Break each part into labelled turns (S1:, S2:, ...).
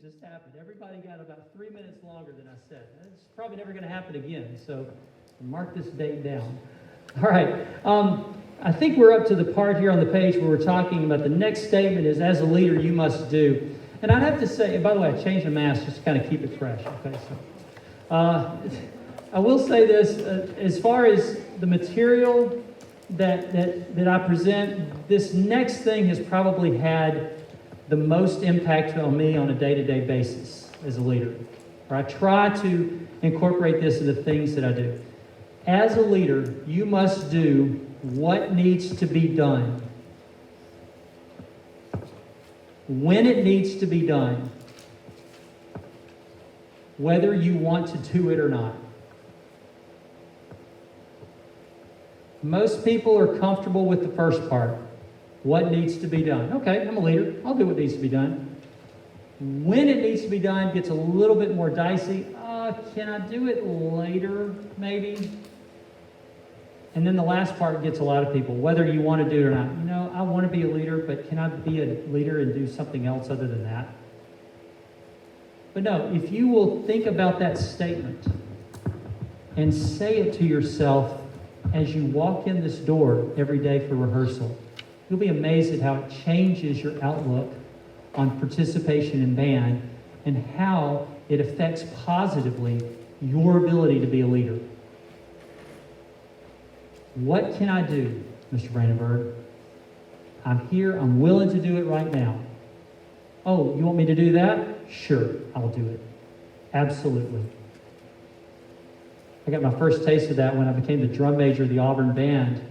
S1: just happened. Everybody got about 3 minutes longer than I said. It's probably never going to happen again, so mark this date down. All right. I think we're up to the part here on the page where we're talking about the next statement is, as a leader, you must do. And I'd have to say, and by the way, I changed the mask just to kind of keep it fresh. Okay, so I will say this, as far as the material that I present, this next thing has probably had the most impact on me on a day-to-day basis as a leader. Or I try to incorporate this in the things that I do. As a leader, you must do what needs to be done, when it needs to be done, whether you want to do it or not. Most people are comfortable with the first part. What needs to be done? Okay, I'm a leader. I'll do what needs to be done. When it needs to be done gets a little bit more dicey. Can I do it later, maybe? And then the last part gets a lot of people, whether you want to do it or not. You know, I want to be a leader, but can I be a leader and do something else other than that? But no, if you will think about that statement and say it to yourself as you walk in this door every day for rehearsal, you'll be amazed at how it changes your outlook on participation in band and how it affects positively your ability to be a leader. What can I do, Mr. Brandenburg? I'm here. I'm willing to do it right now. Oh, you want me to do that? Sure, I'll do it. Absolutely. I got my first taste of that when I became the drum major of the Auburn Band.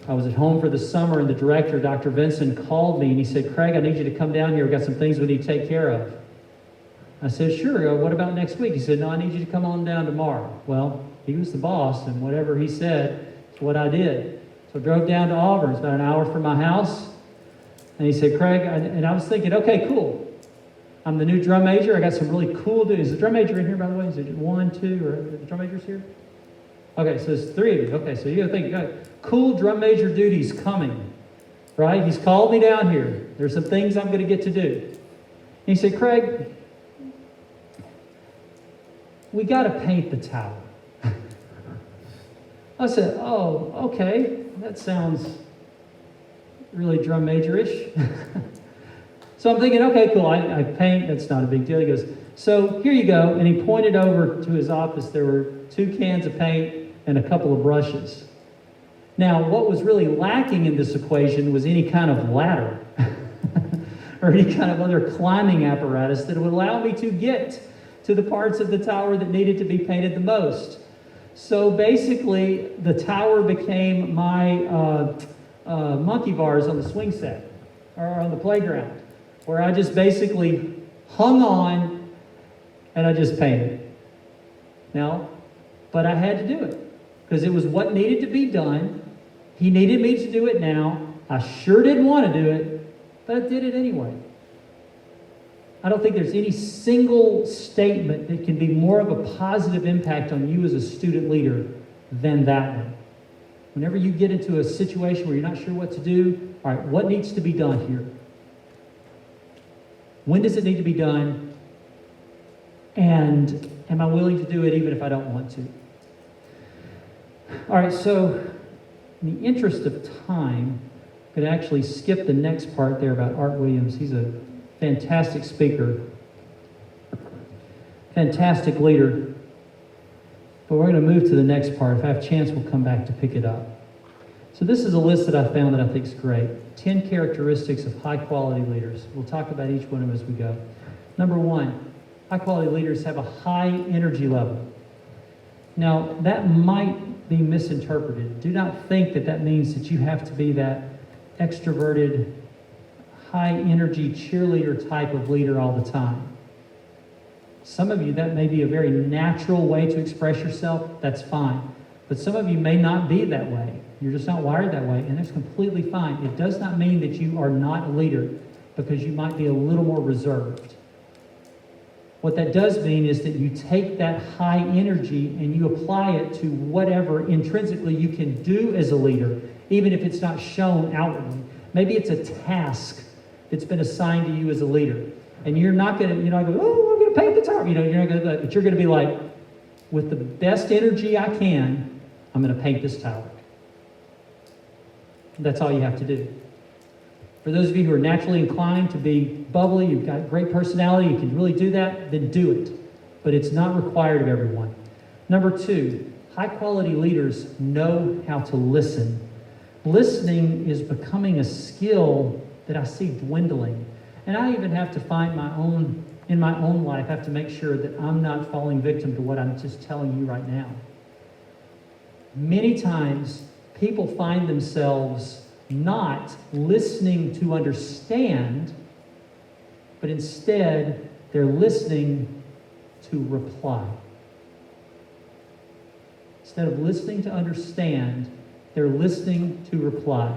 S1: I was at home for the summer, and the director, Dr. Vinson, called me, and he said, Craig, I need you to come down here. We've got some things we need to take care of. I said, sure. What about next week? He said, no, I need you to come on down tomorrow. Well, he was the boss, and whatever he said is what I did. So I drove down to Auburn. It's about an hour from my house. And he said, Craig, and I was thinking, okay, cool. I'm the new drum major. I got some really cool dudes. Is the drum major in here, by the way? Is it 1, 2, or the drum major's here? Okay, so there's 3 of you. Okay, so you gotta think, got cool drum major duties coming, right? He's called me down here. There's some things I'm going to get to do. And he said, Craig, we got to paint the tower. I said, oh, okay. That sounds really drum major-ish. So I'm thinking, okay, cool. I paint. That's not a big deal. He goes, so here you go. And he pointed over to his office. There were 2 cans of paint and a couple of brushes. Now, what was really lacking in this equation was any kind of ladder or any kind of other climbing apparatus that would allow me to get to the parts of the tower that needed to be painted the most. So basically, the tower became my monkey bars on the swing set or on the playground, where I just basically hung on and I just painted. Now, but I had to do it because it was what needed to be done. He needed me to do it now. I sure didn't want to do it, but I did it anyway. I don't think there's any single statement that can be more of a positive impact on you as a student leader than that one. Whenever you get into a situation where you're not sure what to do, all right, what needs to be done here? When does it need to be done? And am I willing to do it even if I don't want to? All right, so in the interest of time, I could actually skip the next part there about Art Williams. He's a fantastic speaker, fantastic leader. But we're going to move to the next part. If I have a chance, we'll come back to pick it up. So this is a list that I found that I think is great. 10 characteristics of high-quality leaders. We'll talk about each one of them as we go. Number 1, high-quality leaders have a high energy level. Now, that might be misinterpreted. Do not think that that means that you have to be that extroverted, high-energy cheerleader type of leader all the time. Some of you, that may be a very natural way to express yourself. That's fine. But some of you may not be that way. You're just not wired that way, and that's completely fine. It does not mean that you are not a leader because you might be a little more reserved. What that does mean is that you take that high energy and you apply it to whatever intrinsically you can do as a leader, even if it's not shown outwardly. Maybe it's a task that's been assigned to you as a leader. And you're not going to, go, oh, I'm going to paint the tower. You're not going to do that. But you're going to be like, with the best energy I can, I'm going to paint this tower. That's all you have to do. For those of you who are naturally inclined to be bubbly, you've got great personality, you can really do that, then do it. But it's not required of everyone. Number 2, high-quality leaders know how to listen. Listening is becoming a skill that I see dwindling. And I even have to find in my own life, I have to make sure that I'm not falling victim to what I'm just telling you right now. Many times, people find themselves not listening to understand, but instead, they're listening to reply. Instead of listening to understand, they're listening to reply.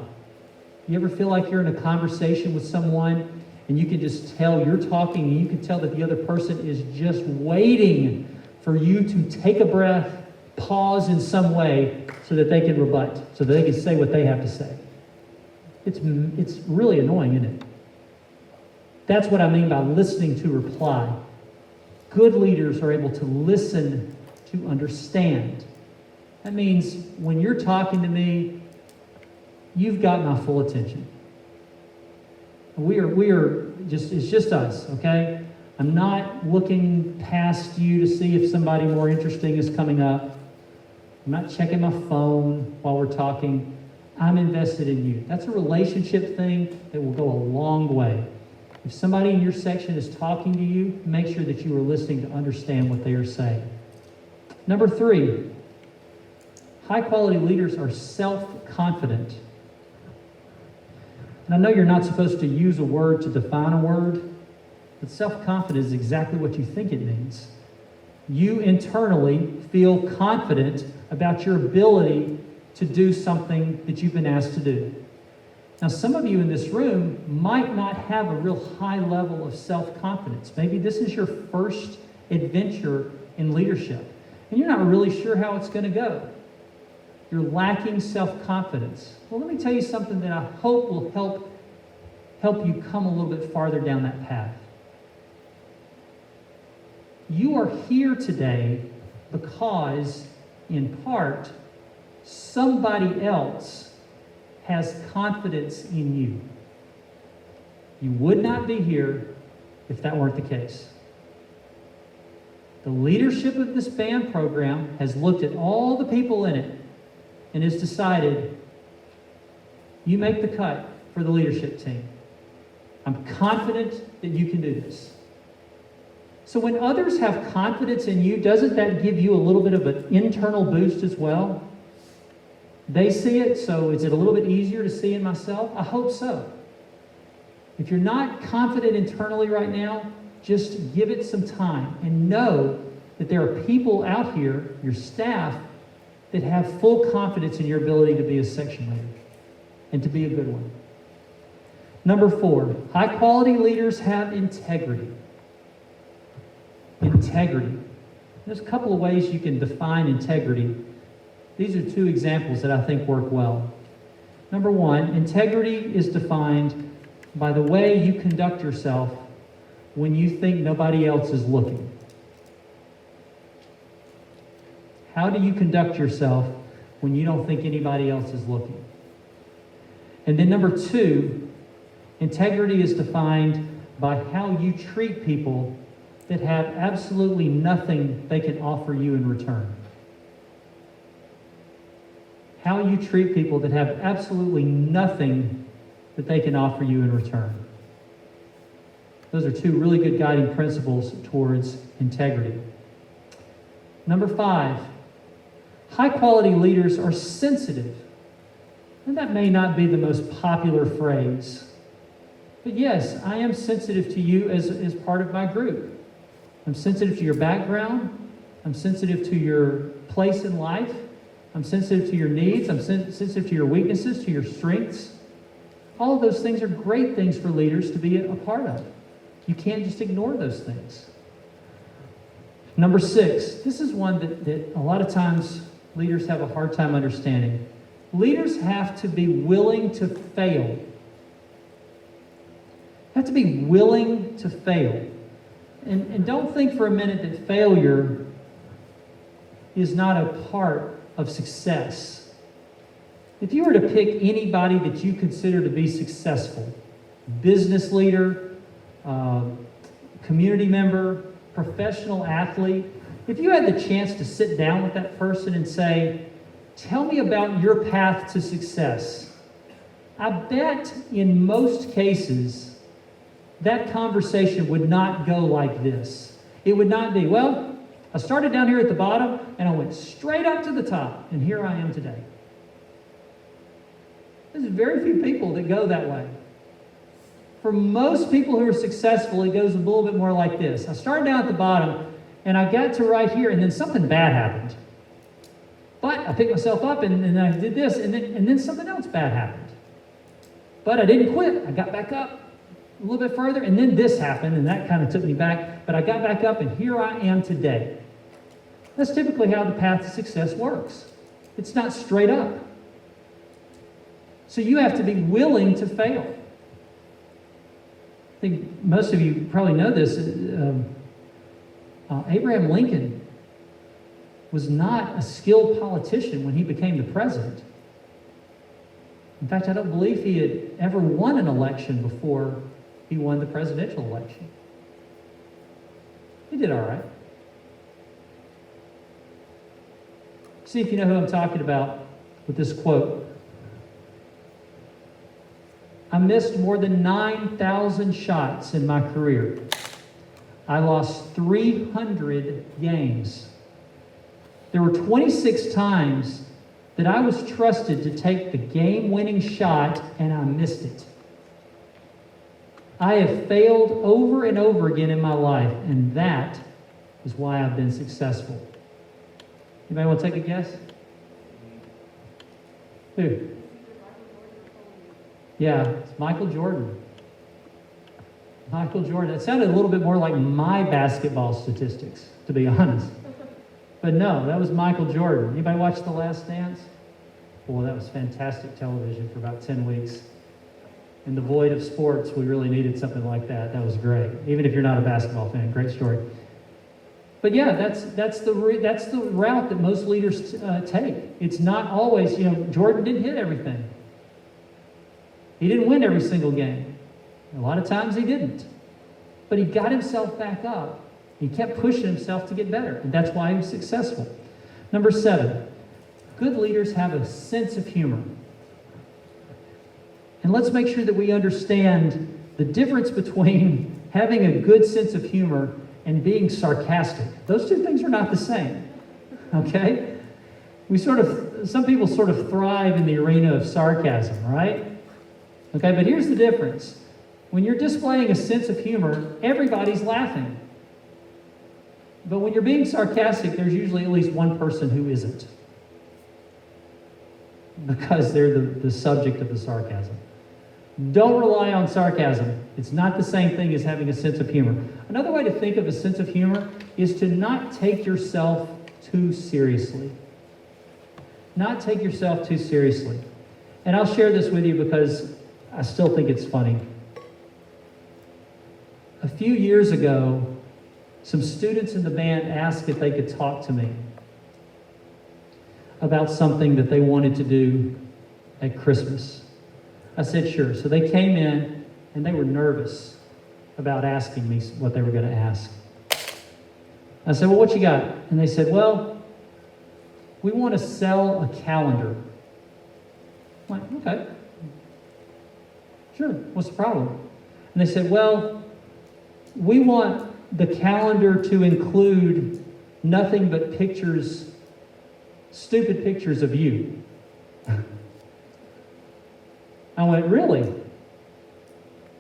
S1: You ever feel like you're in a conversation with someone and you can just tell you're talking and you can tell that the other person is just waiting for you to take a breath, pause in some way so that they can rebut, so that they can say what they have to say? It's really annoying, isn't it? That's what I mean by listening to reply. Good leaders are able to listen to understand. That means when you're talking to me, you've got my full attention. We are just, it's just us, okay? I'm not looking past you to see if somebody more interesting is coming up. I'm not checking my phone while we're talking. I'm invested in you. That's a relationship thing that will go a long way. If somebody in your section is talking to you, make sure that you are listening to understand what they are saying. Number 3, high-quality leaders are self-confident. And I know you're not supposed to use a word to define a word, but self-confident is exactly what you think it means. You internally feel confident about your ability to do something that you've been asked to do. Now, some of you in this room might not have a real high level of self-confidence. Maybe this is your first adventure in leadership, and you're not really sure how it's going to go. You're lacking self-confidence. Well, let me tell you something that I hope will help you come a little bit farther down that path. You are here today because, in part, somebody else has confidence in you. You would not be here if that weren't the case. The leadership of this band program has looked at all the people in it and has decided, you make the cut for the leadership team. I'm confident that you can do this. So when others have confidence in you, doesn't that give you a little bit of an internal boost as well? They see it, so is it a little bit easier to see in myself? I hope so. If you're not confident internally right now, just give it some time and know that there are people out here, your staff, that have full confidence in your ability to be a section leader and to be a good one. Number 4, high-quality leaders have integrity. Integrity. There's a couple of ways you can define integrity. These are 2 examples that I think work well. Number 1, integrity is defined by the way you conduct yourself when you think nobody else is looking. How do you conduct yourself when you don't think anybody else is looking? And then number 2, integrity is defined by how you treat people that have absolutely nothing they can offer you in return. How you treat people that have absolutely nothing that they can offer you in return. Those are 2 really good guiding principles towards integrity. Number 5, high-quality leaders are sensitive. And that may not be the most popular phrase, but yes, I am sensitive to you as part of my group. I'm sensitive to your background. I'm sensitive to your place in life. I'm sensitive to your needs. I'm sensitive to your weaknesses, to your strengths. All of those things are great things for leaders to be a part of. You can't just ignore those things. Number 6, this is one that a lot of times leaders have a hard time understanding. Leaders have to be willing to fail. Have to be willing to fail. And don't think for a minute that failure is not a part of success. If you were to pick anybody that you consider to be successful, business leader, community member, professional athlete, if you had the chance to sit down with that person and say, tell me about your path to success, I bet in most cases that conversation would not go like this. It would not be, well, I started down here at the bottom and I went straight up to the top, and here I am today. There's very few people that go that way. For most people who are successful, it goes a little bit more like this. I started down at the bottom and I got to right here, and then something bad happened. But I picked myself up and I did this, and then something else bad happened. But I didn't quit. I got back up a little bit further, and then this happened, and that kind of took me back. But I got back up, and here I am today. That's typically how the path to success works. It's not straight up. So you have to be willing to fail. I think most of you probably know this. Abraham Lincoln was not a skilled politician when he became the president. In fact, I don't believe he had ever won an election before he won the presidential election. He did all right. See if you know who I'm talking about with this quote. I missed more than 9,000 shots in my career. I lost 300 games. There were 26 times that I was trusted to take the game-winning shot, and I missed it. I have failed over and over again in my life, and that is why I've been successful. Anybody want to take a guess? Who? Yeah, it's Michael Jordan. Michael Jordan. It sounded a little bit more like my basketball statistics, to be honest. But no, that was Michael Jordan. Anybody watch The Last Dance? Well, that was fantastic television for about 10 weeks. In the void of sports, we really needed something like that. That was great. Even if you're not a basketball fan, great story. But yeah, that's the route that most leaders take. It's not always, Jordan didn't hit everything. He didn't win every single game. A lot of times he didn't. But he got himself back up. He kept pushing himself to get better, and that's why he was successful. Number 7, good leaders have a sense of humor. And let's make sure that we understand the difference between having a good sense of humor and being sarcastic. Those two things are not the same, okay? Some people sort of thrive in the arena of sarcasm, right? Okay, but here's the difference. When you're displaying a sense of humor, everybody's laughing. But when you're being sarcastic, there's usually at least one person who isn't, because they're the subject of the sarcasm. Don't rely on sarcasm. It's not the same thing as having a sense of humor. Another way to think of a sense of humor is to not take yourself too seriously. Not take yourself too seriously. And I'll share this with you because I still think it's funny. A few years ago, some students in the band asked if they could talk to me about something that they wanted to do at Christmas. I said, sure. So they came in, and they were nervous about asking me what they were going to ask. I said, well, what you got? And they said, well, we want to sell a calendar. I'm like, okay. Sure, what's the problem? And they said, well, we want the calendar to include nothing but pictures, stupid pictures of you. I went, really?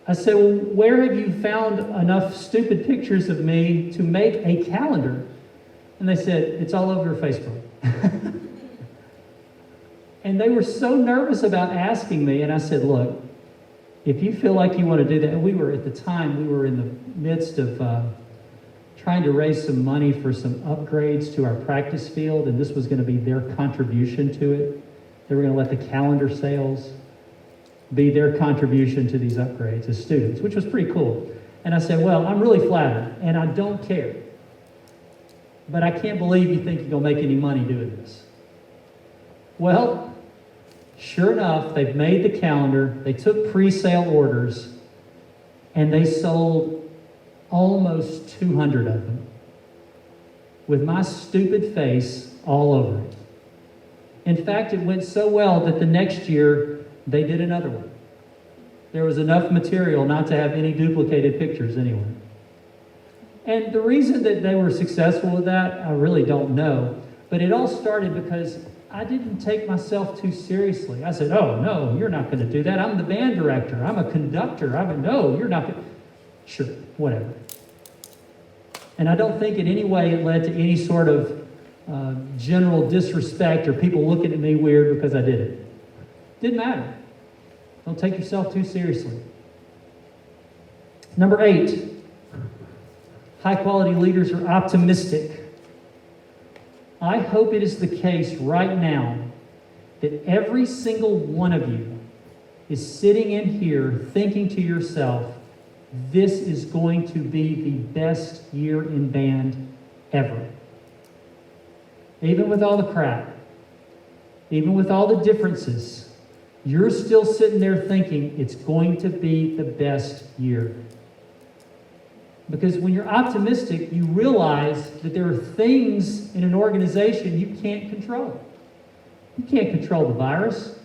S1: I said, well, where have you found enough stupid pictures of me to make a calendar? And they said, it's all over Facebook. And they were so nervous about asking me, and I said, look, if you feel like you want to do that, and we were in the midst of trying to raise some money for some upgrades to our practice field, and this was going to be their contribution to it. They were going to let the calendar sales be their contribution to these upgrades as students, which was pretty cool. And I said, well, I'm really flattered, and I don't care. But I can't believe you think you're going to make any money doing this. Well, sure enough, they've made the calendar, they took pre-sale orders, and they sold almost 200 of them with my stupid face all over it. In fact, it went so well that the next year they did another one. There was enough material not to have any duplicated pictures anyway. And the reason that they were successful with that, I really don't know. But it all started because I didn't take myself too seriously. I said, oh, no, you're not going to do that. I'm the band director. I'm a conductor. No, you're not going to. Sure, whatever. And I don't think in any way it led to any sort of general disrespect or people looking at me weird because I did it. Didn't matter. Don't take yourself too seriously. Number 8, high-quality leaders are optimistic. I hope it is the case right now that every single one of you is sitting in here thinking to yourself, this is going to be the best year in band ever. Even with all the crap, even with all the differences, you're still sitting there thinking it's going to be the best year. Because when you're optimistic, you realize that there are things in an organization you can't control. You can't control the virus.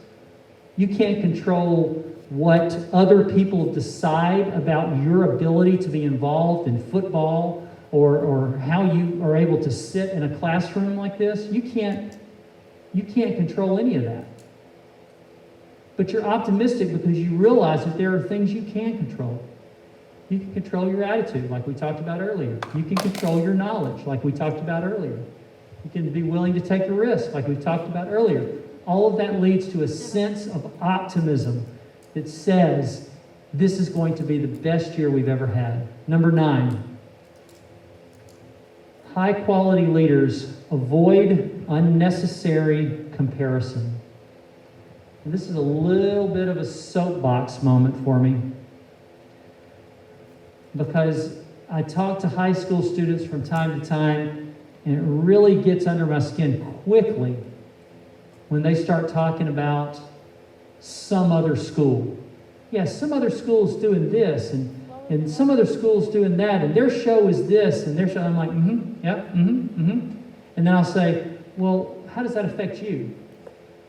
S1: You can't control what other people decide about your ability to be involved in football or how you are able to sit in a classroom like this. You can't control any of that. But you're optimistic because you realize that there are things you can control. You can control your attitude, like we talked about earlier. You can control your knowledge, like we talked about earlier. You can be willing to take a risk, like we talked about earlier. All of that leads to a sense of optimism that says, this is going to be the best year we've ever had. Number 9, high-quality leaders avoid unnecessary comparison. And this is a little bit of a soapbox moment for me, because I talk to high school students from time to time, and it really gets under my skin quickly when they start talking about some other school. Yeah, some other school's doing this, and some other school's doing that, and their show is this, and their show, I'm like, And then I'll say, well, how does that affect you?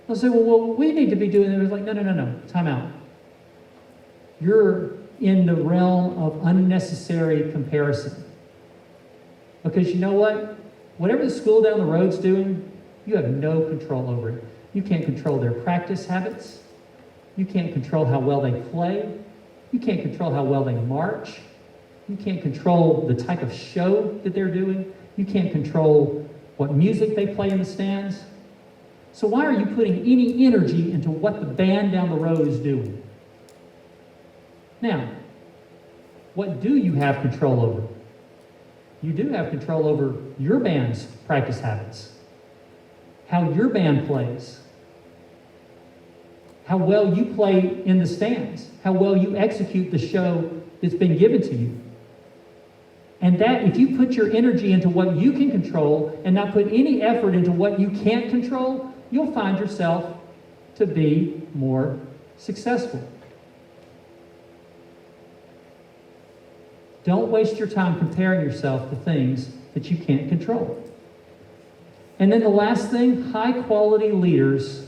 S1: They'll say, well, we need to be doing it. It's like, no, time out. You're in the realm of unnecessary comparison. Because you know what? Whatever the school down the road's doing, you have no control over it. You can't control their practice habits. You can't control how well they play. You can't control how well they march. You can't control the type of show that they're doing. You can't control what music they play in the stands. So why are you putting any energy into what the band down the road is doing? Now, what do you have control over? You do have control over your band's practice habits, how your band plays, how well you play in the stands, how well you execute the show that's been given to you. And that, if you put your energy into what you can control and not put any effort into what you can't control, you'll find yourself to be more successful. Don't waste your time comparing yourself to things that you can't control. And then the last thing, high-quality leaders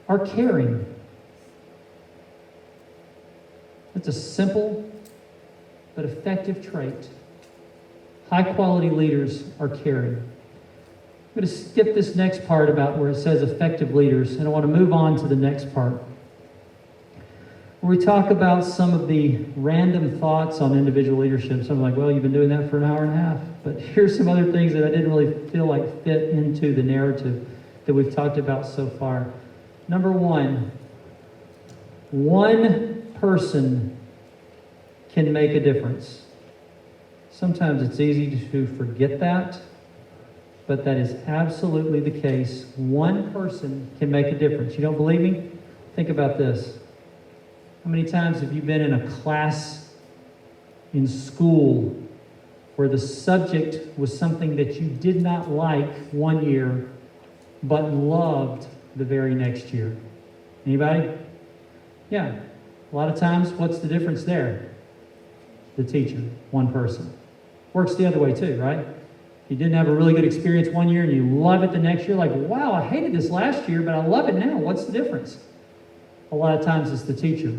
S1: are caring. It's a simple but effective trait. High-quality leaders are caring. I'm going to skip this next part about where it says effective leaders, and I want to move on to the next part, where we talk about some of the random thoughts on individual leadership. So I'm like, well, you've been doing that for an hour and a half. But here's some other things that I didn't really feel like fit into the narrative that we've talked about so far. Number 1, one person can make a difference. Sometimes it's easy to forget that, but that is absolutely the case. One person can make a difference. You don't believe me? Think about this. How many times have you been in a class in school where the subject was something that you did not like one year but loved the very next year? Anybody? Yeah. A lot of times, what's the difference there? The teacher, one person. Works the other way too, right? You didn't have a really good experience one year and you love it the next year, like, wow, I hated this last year, but I love it now. What's the difference? A lot of times it's the teacher.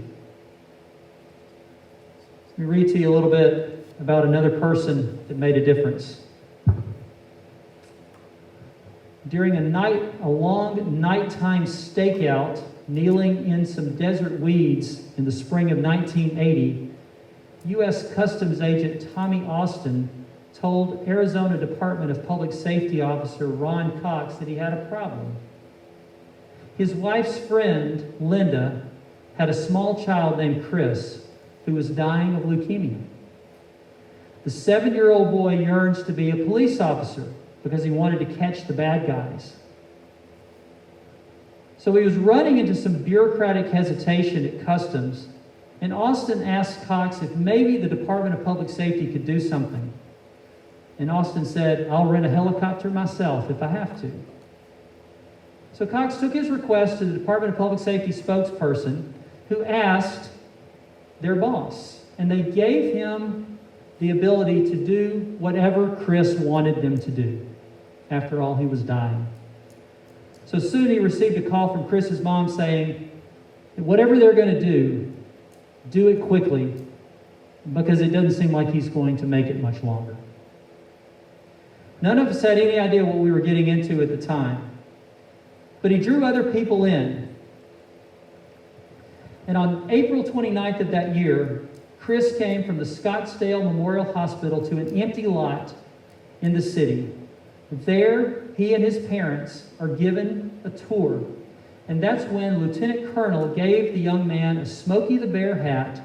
S1: Let me read to you a little bit about another person that made a difference. During a long nighttime stakeout, kneeling in some desert weeds in the spring of 1980, U.S. Customs Agent Tommy Austin told Arizona Department of Public Safety Officer Ron Cox that he had a problem. His wife's friend, Linda, had a small child named Chris who was dying of leukemia. The 7-year-old boy yearns to be a police officer because he wanted to catch the bad guys. So he was running into some bureaucratic hesitation at Customs, and Austin asked Cox if maybe the Department of Public Safety could do something. And Austin said, I'll rent a helicopter myself if I have to. So Cox took his request to the Department of Public Safety spokesperson, who asked their boss, and they gave him the ability to do whatever Chris wanted them to do. After all, he was dying. So soon he received a call from Chris's mom saying, whatever they're going to do it quickly, because it doesn't seem like he's going to make it much longer. None of us had any idea what we were getting into at the time. But he drew other people in. And on April 29th of that year, Chris came from the Scottsdale Memorial Hospital to an empty lot in the city. There, he and his parents are given a tour. And that's when Lieutenant Colonel gave the young man a Smokey the Bear hat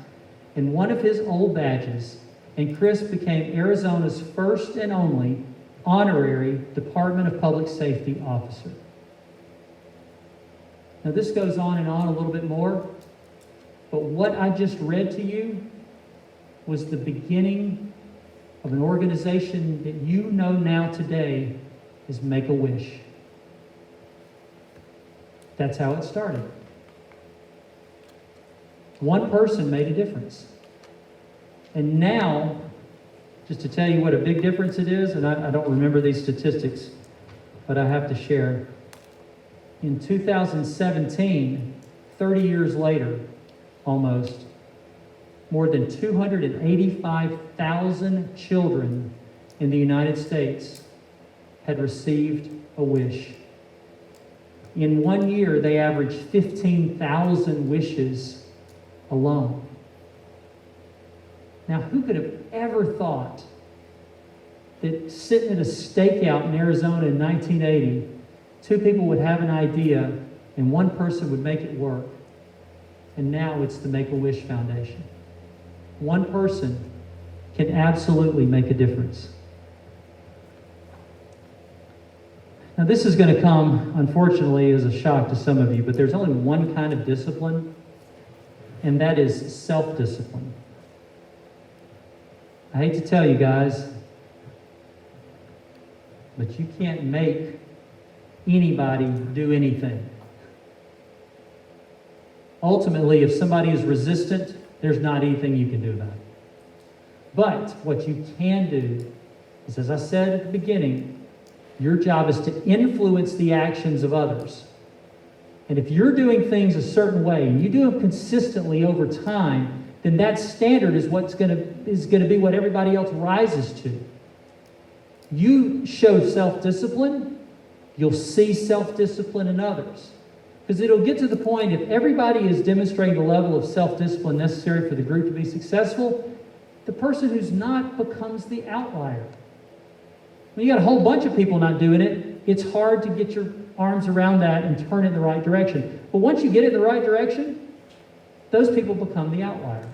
S1: and one of his old badges. And Chris became Arizona's first and only honorary Department of Public Safety officer. Now this goes on and on a little bit more, but what I just read to you was the beginning of an organization that you know now today is Make-A-Wish. That's how it started. One person made a difference. And now, just to tell you what a big difference it is, and I don't remember these statistics, but I have to share. In 2017, 30 years later, almost, more than 285,000 children in the United States had received a wish. In 1 year, they averaged 15,000 wishes alone. Now, who could have ever thought that sitting at a stakeout in Arizona in 1980, two people would have an idea and one person would make it work? And now it's the Make-A-Wish Foundation. One person can absolutely make a difference. Now, this is going to come, unfortunately, as a shock to some of you, but there's only one kind of discipline, and that is self-discipline. I hate to tell you guys, but you can't make anybody do anything. Ultimately, if somebody is resistant, there's not anything you can do about it. But what you can do is, as I said at the beginning, your job is to influence the actions of others. And if you're doing things a certain way, and you do them consistently over time, then that standard is going to be what everybody else rises to. You show self-discipline, you'll see self-discipline in others. Because it'll get to the point, if everybody is demonstrating the level of self-discipline necessary for the group to be successful, the person who's not becomes the outlier. When you got a whole bunch of people not doing it, it's hard to get your arms around that and turn it in the right direction. But once you get it in the right direction, those people become the outlier.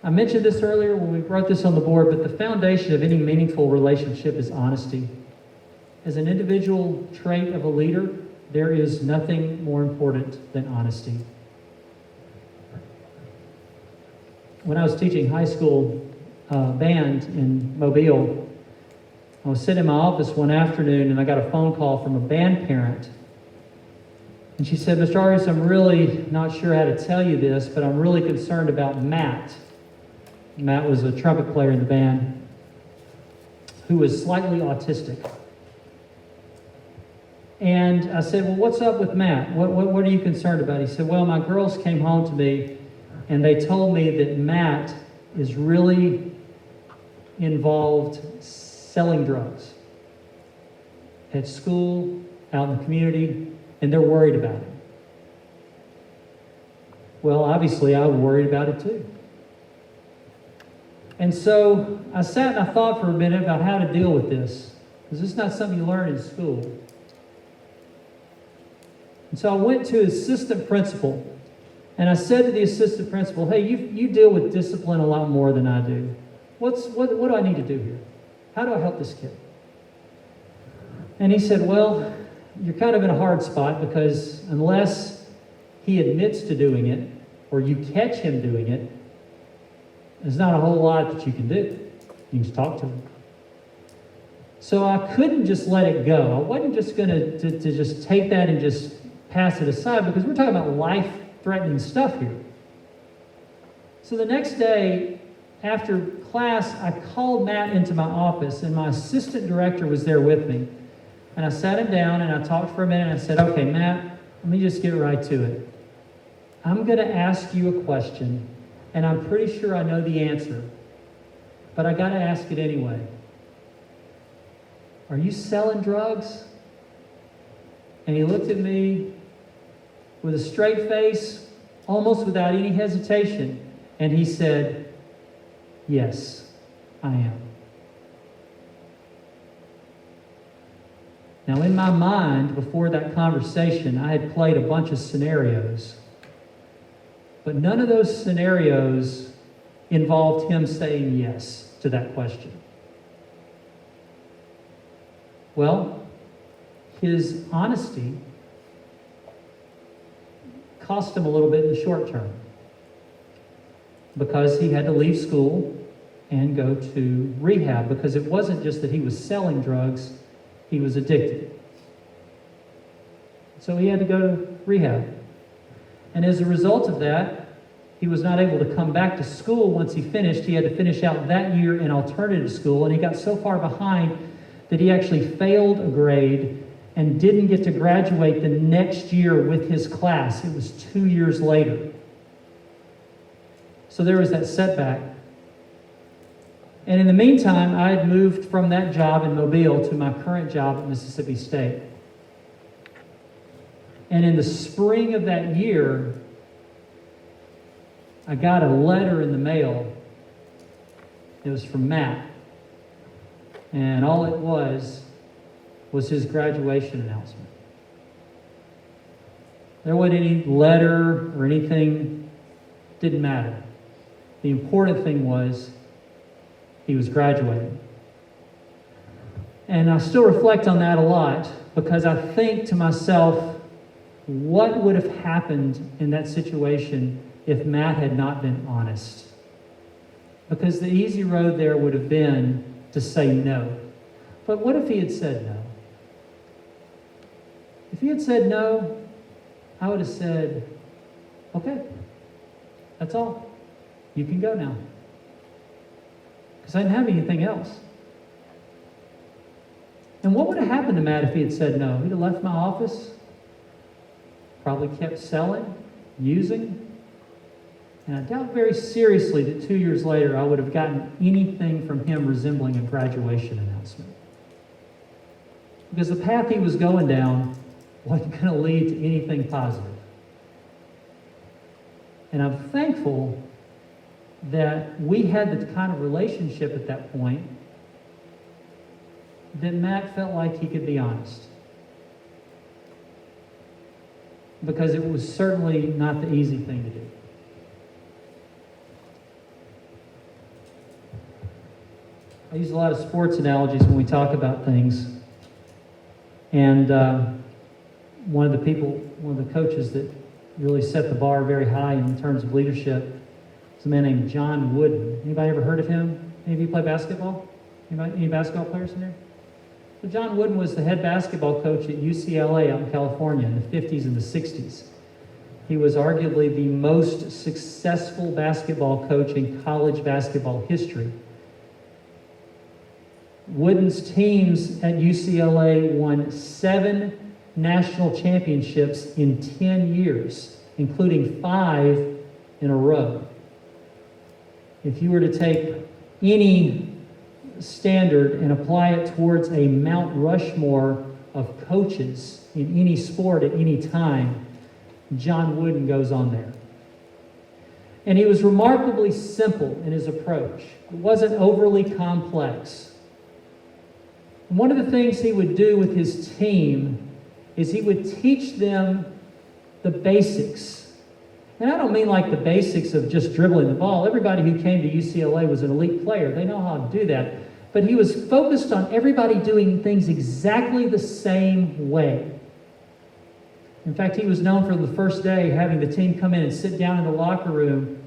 S1: I mentioned this earlier when we wrote this on the board, but the foundation of any meaningful relationship is honesty. As an individual trait of a leader, there is nothing more important than honesty. when I was teaching high school band in Mobile, I was sitting in my office one afternoon and I got a phone call from a band parent. And she said, Mr. Arias, I'm really not sure how to tell you this, but I'm really concerned about Matt. Matt was a trumpet player in the band who was slightly autistic. And I said, well, what's up with Matt? What are you concerned about? He said, well, my girls came home to me and they told me that Matt is really involved selling drugs at school, out in the community, and they're worried about him. Well, obviously, I was worried about it too. And so I sat and I thought for a minute about how to deal with this, because this is not something you learn in school. And so I went to assistant principal, and I said to the assistant principal, hey, you deal with discipline a lot more than I do. What do I need to do here? How do I help this kid? And he said, well, you're kind of in a hard spot because unless he admits to doing it or you catch him doing it, there's not a whole lot that you can do. You can just talk to him. So I couldn't just let it go. I wasn't just going to just take that and just pass it aside because we're talking about life-threatening stuff here. So the next day, after class, I called Matt into my office, and my assistant director was there with me. And I sat him down, and I talked for a minute, and I said, okay, Matt, let me just get right to it. I'm going to ask you a question, and I'm pretty sure I know the answer, but I got to ask it anyway. Are you selling drugs? And he looked at me with a straight face, almost without any hesitation, and he said, yes, I am. Now, in my mind, before that conversation, I had played a bunch of scenarios, but none of those scenarios involved him saying yes to that question. Well, his honesty cost him a little bit in the short term because he had to leave school and go to rehab because it wasn't just that he was selling drugs, he was addicted. So he had to go to rehab. And as a result of that, he was not able to come back to school once he finished. He had to finish out that year in alternative school, and he got so far behind that he actually failed a grade and didn't get to graduate the next year with his class. It was 2 years later. So there was that setback. And in the meantime, I had moved from that job in Mobile to my current job at Mississippi State. And in the spring of that year, I got a letter in the mail. It was from Matt. And all it was his graduation announcement. There wasn't any letter or anything, didn't matter. The important thing was he was graduating. And I still reflect on that a lot because I think to myself, what would have happened in that situation if Matt had not been honest? Because the easy road there would have been to say no. But what if he had said no? If he had said no, I would have said, okay, that's all. You can go now. Because I didn't have anything else. And what would have happened to Matt if he had said no? He'd have left my office, probably kept selling, using. And I doubt very seriously that 2 years later I would have gotten anything from him resembling a graduation announcement. Because the path he was going down wasn't going to lead to anything positive. And I'm thankful that we had the kind of relationship at that point that Matt felt like he could be honest. Because it was certainly not the easy thing to do. I use a lot of sports analogies when we talk about things. And one of the coaches that really set the bar very high in terms of leadership, It's a man named John Wooden. Anybody ever heard of him? Any of you play basketball? Any basketball players in there? So John Wooden was the head basketball coach at UCLA out in California in the 50s and the 60s. He was arguably the most successful basketball coach in college basketball history. Wooden's teams at UCLA won 7 national championships in 10 years, including 5 in a row. If you were to take any standard and apply it towards a Mount Rushmore of coaches in any sport at any time, John Wooden goes on there. And he was remarkably simple in his approach. It wasn't overly complex. And one of the things he would do with his team is he would teach them the basics. And I don't mean like the basics of just dribbling the ball. Everybody who came to UCLA was an elite player. They know how to do that. But he was focused on everybody doing things exactly the same way. In fact, he was known from the first day having the team come in and sit down in the locker room,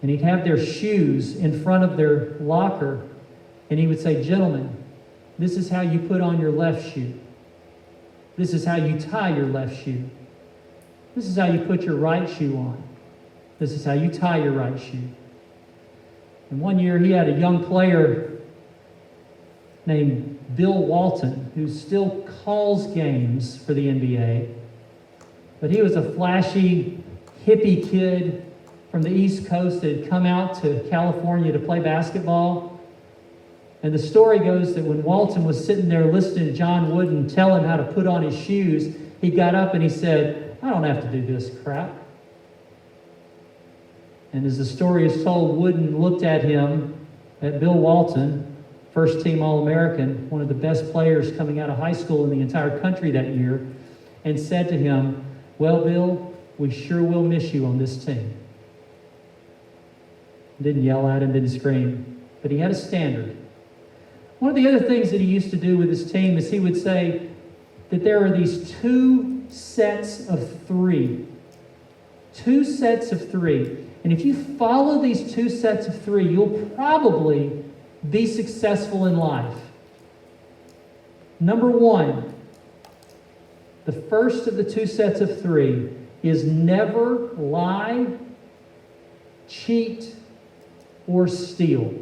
S1: and he'd have their shoes in front of their locker, and he would say, "Gentlemen, this is how you put on your left shoe. This is how you tie your left shoe. This is how you put your right shoe on. This is how you tie your right shoe." And one year he had a young player named Bill Walton, who still calls games for the NBA. But he was a flashy, hippie kid from the East Coast that had come out to California to play basketball. And the story goes that when Walton was sitting there listening to John Wooden tell him how to put on his shoes, he got up and he said, "I don't have to do this crap." And as the story is told, Wooden looked at him, at Bill Walton, first team All-American, one of the best players coming out of high school in the entire country that year, and said to him, "Well, Bill, we sure will miss you on this team." Didn't yell at him, didn't scream, but he had a standard. One of the other things that he used to do with his team is he would say that there are these 2 sets of 3. 2 sets of 3. And if you follow these 2 sets of 3, you'll probably be successful in life. Number 1, the first of the 2 sets of 3 is never lie, cheat, or steal.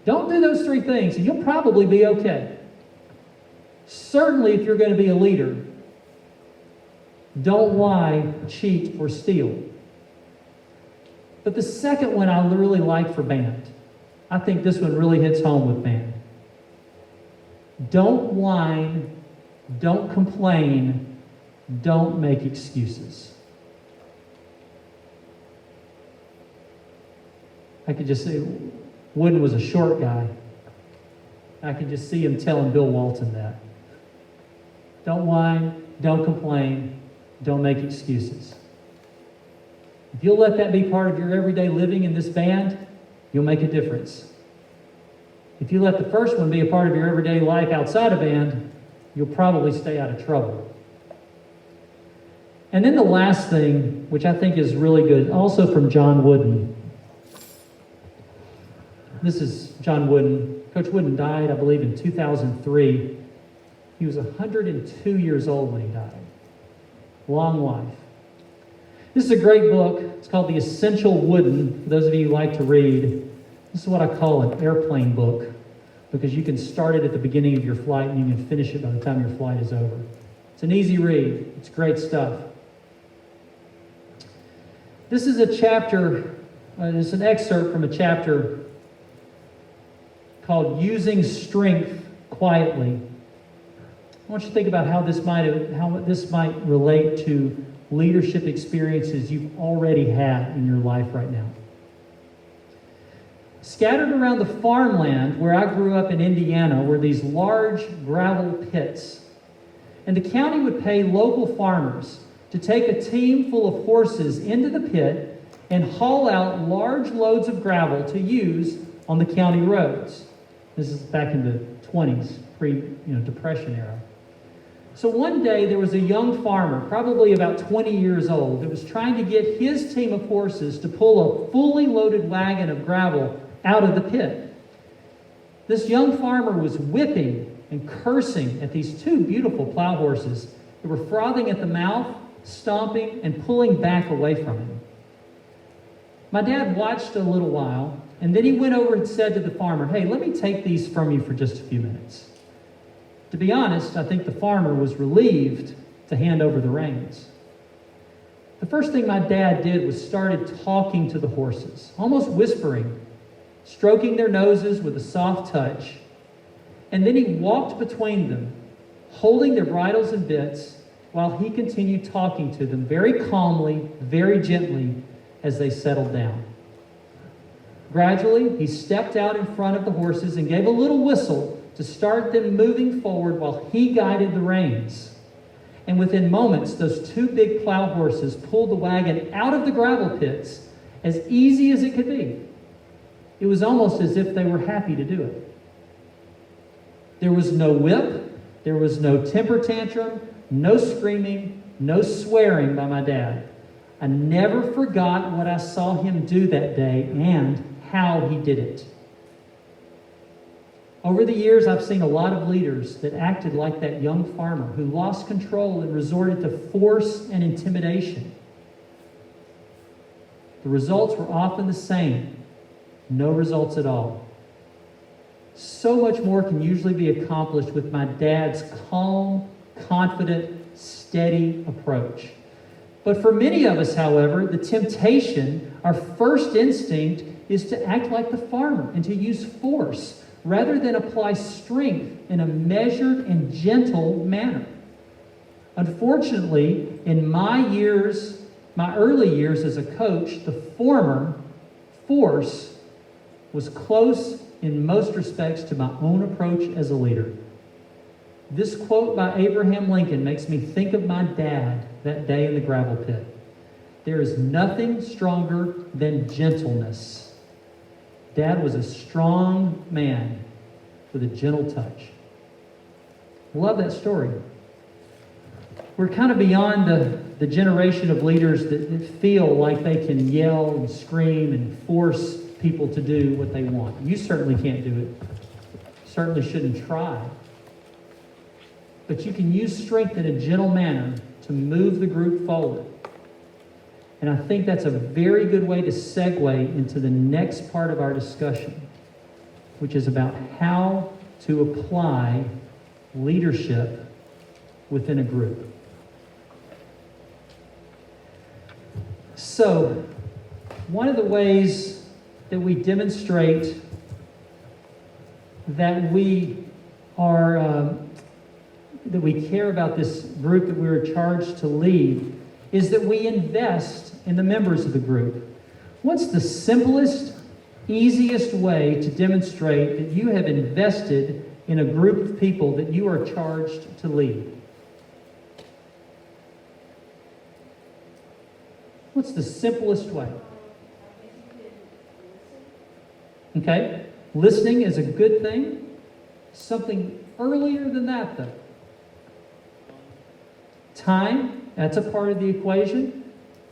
S1: Don't do those 3 things, and you'll probably be okay. Certainly, if you're going to be a leader, don't lie, cheat, or steal. But the second one I really like for band. I think this one really hits home with band. Don't whine, don't complain, don't make excuses. I could just say, Wooden was a short guy. I could just see him telling Bill Walton that. Don't whine, don't complain, don't make excuses. If you'll let that be part of your everyday living in this band, you'll make a difference. If you let the first one be a part of your everyday life outside of band, you'll probably stay out of trouble. And then the last thing, which I think is really good, also from John Wooden. This is John Wooden. Coach Wooden died, I believe, in 2003. He was 102 years old when he died. Long life. This is a great book. It's called The Essential Wooden. For those of you who like to read, this is what I call an airplane book, because you can start it at the beginning of your flight and you can finish it by the time your flight is over. It's an easy read. It's great stuff. This is a chapter, it's an excerpt from a chapter called Using Strength Quietly. I want you to think about how this might relate to leadership experiences you've already had in your life right now. Scattered around the farmland where I grew up in Indiana were these large gravel pits. And the county would pay local farmers to take a team full of horses into the pit and haul out large loads of gravel to use on the county roads. This is back in the 20s, pre-Depression era. So one day there was a young farmer, probably about 20 years old, that was trying to get his team of horses to pull a fully loaded wagon of gravel out of the pit. This young farmer was whipping and cursing at these two beautiful plow horses that were frothing at the mouth, stomping, and pulling back away from him. My dad watched a little while, and then he went over and said to the farmer, "Hey, let me take these from you for just a few minutes." To be honest, I think the farmer was relieved to hand over the reins. The first thing my dad did was started talking to the horses, almost whispering, stroking their noses with a soft touch. And then he walked between them, holding their bridles and bits, while he continued talking to them very calmly, very gently, as they settled down. Gradually, he stepped out in front of the horses and gave a little whistle to start them moving forward while he guided the reins. And within moments, those two big plow horses pulled the wagon out of the gravel pits as easy as it could be. It was almost as if they were happy to do it. There was no whip, there was no temper tantrum, no screaming, no swearing by my dad. I never forgot what I saw him do that day and how he did it. Over the years, I've seen a lot of leaders that acted like that young farmer who lost control and resorted to force and intimidation. The results were often the same. No results at all. So much more can usually be accomplished with my dad's calm, confident, steady approach. But for many of us, however, the temptation, our first instinct, is to act like the farmer and to use force rather than apply strength in a measured and gentle manner. Unfortunately, in my early years as a coach, the former, force, was close in most respects to my own approach as a leader. This quote by Abraham Lincoln makes me think of my dad that day in the gravel pit. There is nothing stronger than gentleness. Dad was a strong man with a gentle touch. I love that story. We're kind of beyond the generation of leaders that feel like they can yell and scream and force people to do what they want. You certainly can't do it. Certainly shouldn't try. But you can use strength in a gentle manner to move the group forward. And I think that's a very good way to segue into the next part of our discussion, which is about how to apply leadership within a group. So, one of the ways that we demonstrate that we care about this group that we are charged to lead is that we invest in the members of the group. What's the simplest, easiest way to demonstrate that you have invested in a group of people that you are charged to lead? What's the simplest way? Okay, listening is a good thing. Something earlier than that, though. Time, that's a part of the equation.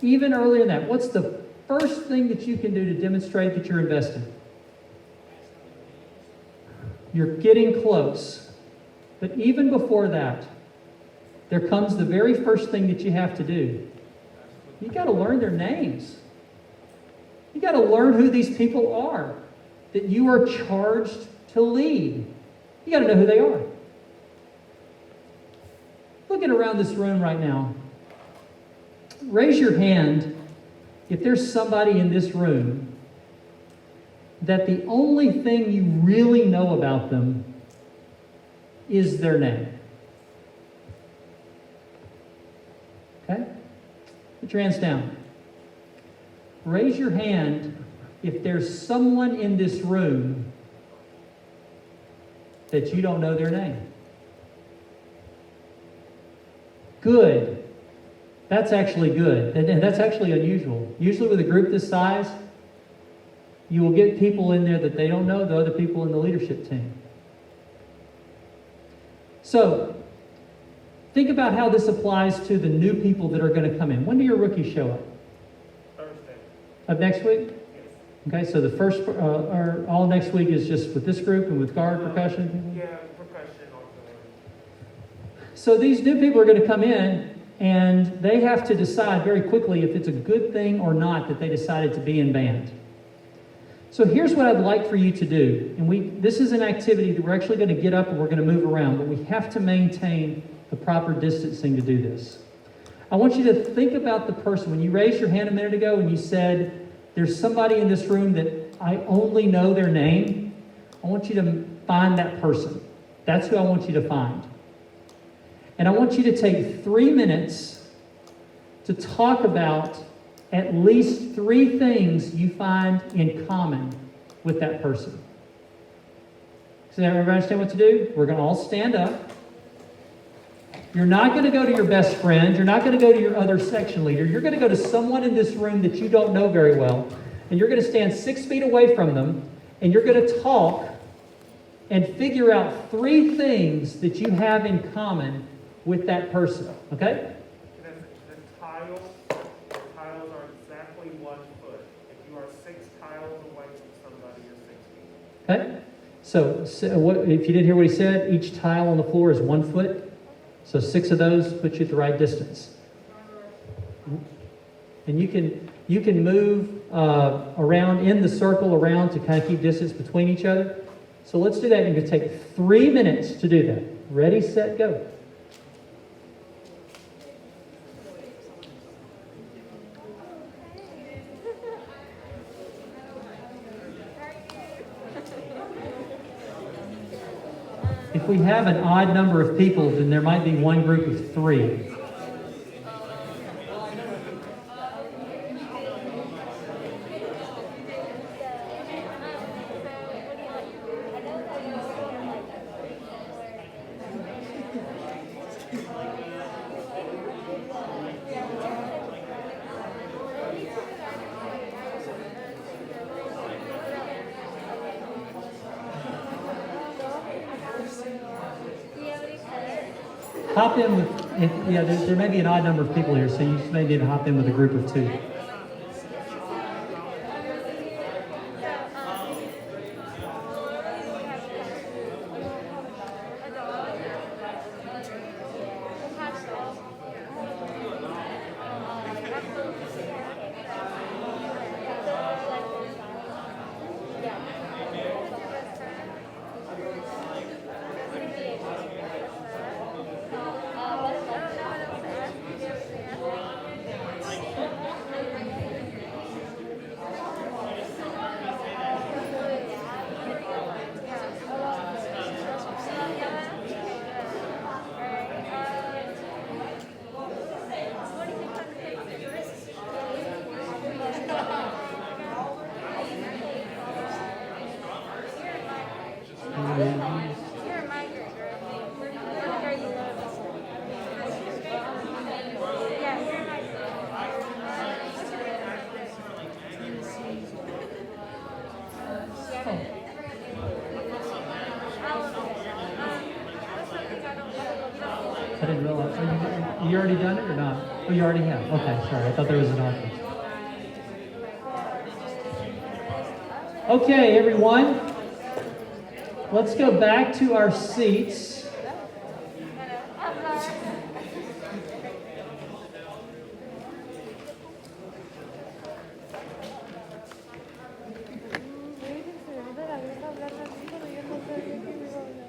S1: Even earlier than that, what's the first thing that you can do to demonstrate that you're invested? You're getting close. But even before that, there comes the very first thing that you have to do. You got to learn their names. You got to learn who these people are that you are charged to lead. You got to know who they are. Looking around this room right now, raise your hand if there's somebody in this room that the only thing you really know about them is their name. Okay? Put your hands down. Raise your hand if there's someone in this room that you don't know their name. Good. That's actually good. And that's actually unusual. Usually with a group this size, you will get people in there that they don't know, the other people in the leadership team. So, Think about how this applies to the new people that are going to come in. When do your rookies show up?
S2: Thursday.
S1: Of next week?
S2: Yes.
S1: Okay, so the first, or all next week is just with this group and with guard, percussion?
S2: Yeah, percussion also.
S1: So these new people are going to come in, and they have to decide very quickly if it's a good thing or not that they decided to be in band. So here's what I'd like for you to do. And this is an activity that we're actually going to get up and we're going to move around, but we have to maintain the proper distancing to do this. I want you to think about the person. When you raised your hand a minute ago and you said, there's somebody in this room that I only know their name, I want you to find that person. That's who I want you to find. And I want you to take 3 minutes to talk about at least 3 things you find in common with that person. Does everybody understand what to do? We're going to all stand up. You're not going to go to your best friend. You're not going to go to your other section leader. You're going to go to someone in this room that you don't know very well. And you're going to stand 6 feet away from them. And you're going to talk and figure out 3 things that you have in common with that person. Okay?
S2: The tiles are exactly 1 foot. If you are 6 tiles away from somebody, you're 6 feet.
S1: Okay? So what, if you didn't hear what he said, each tile on the floor is 1 foot. So 6 of those put you at the right distance. And you can move around in the circle around to kind of keep distance between each other. So let's do that. You're going to take 3 minutes to do that. Ready, set, go. If we have an odd number of people, then there might be one group of 3. Hop in with, there may be an odd number of people here, so you may need to hop in with a group of 2. I didn't realize. You already done it or not? Oh, you already have. Okay, sorry. I thought there was an option. Okay, everyone. Let's go back to our seats.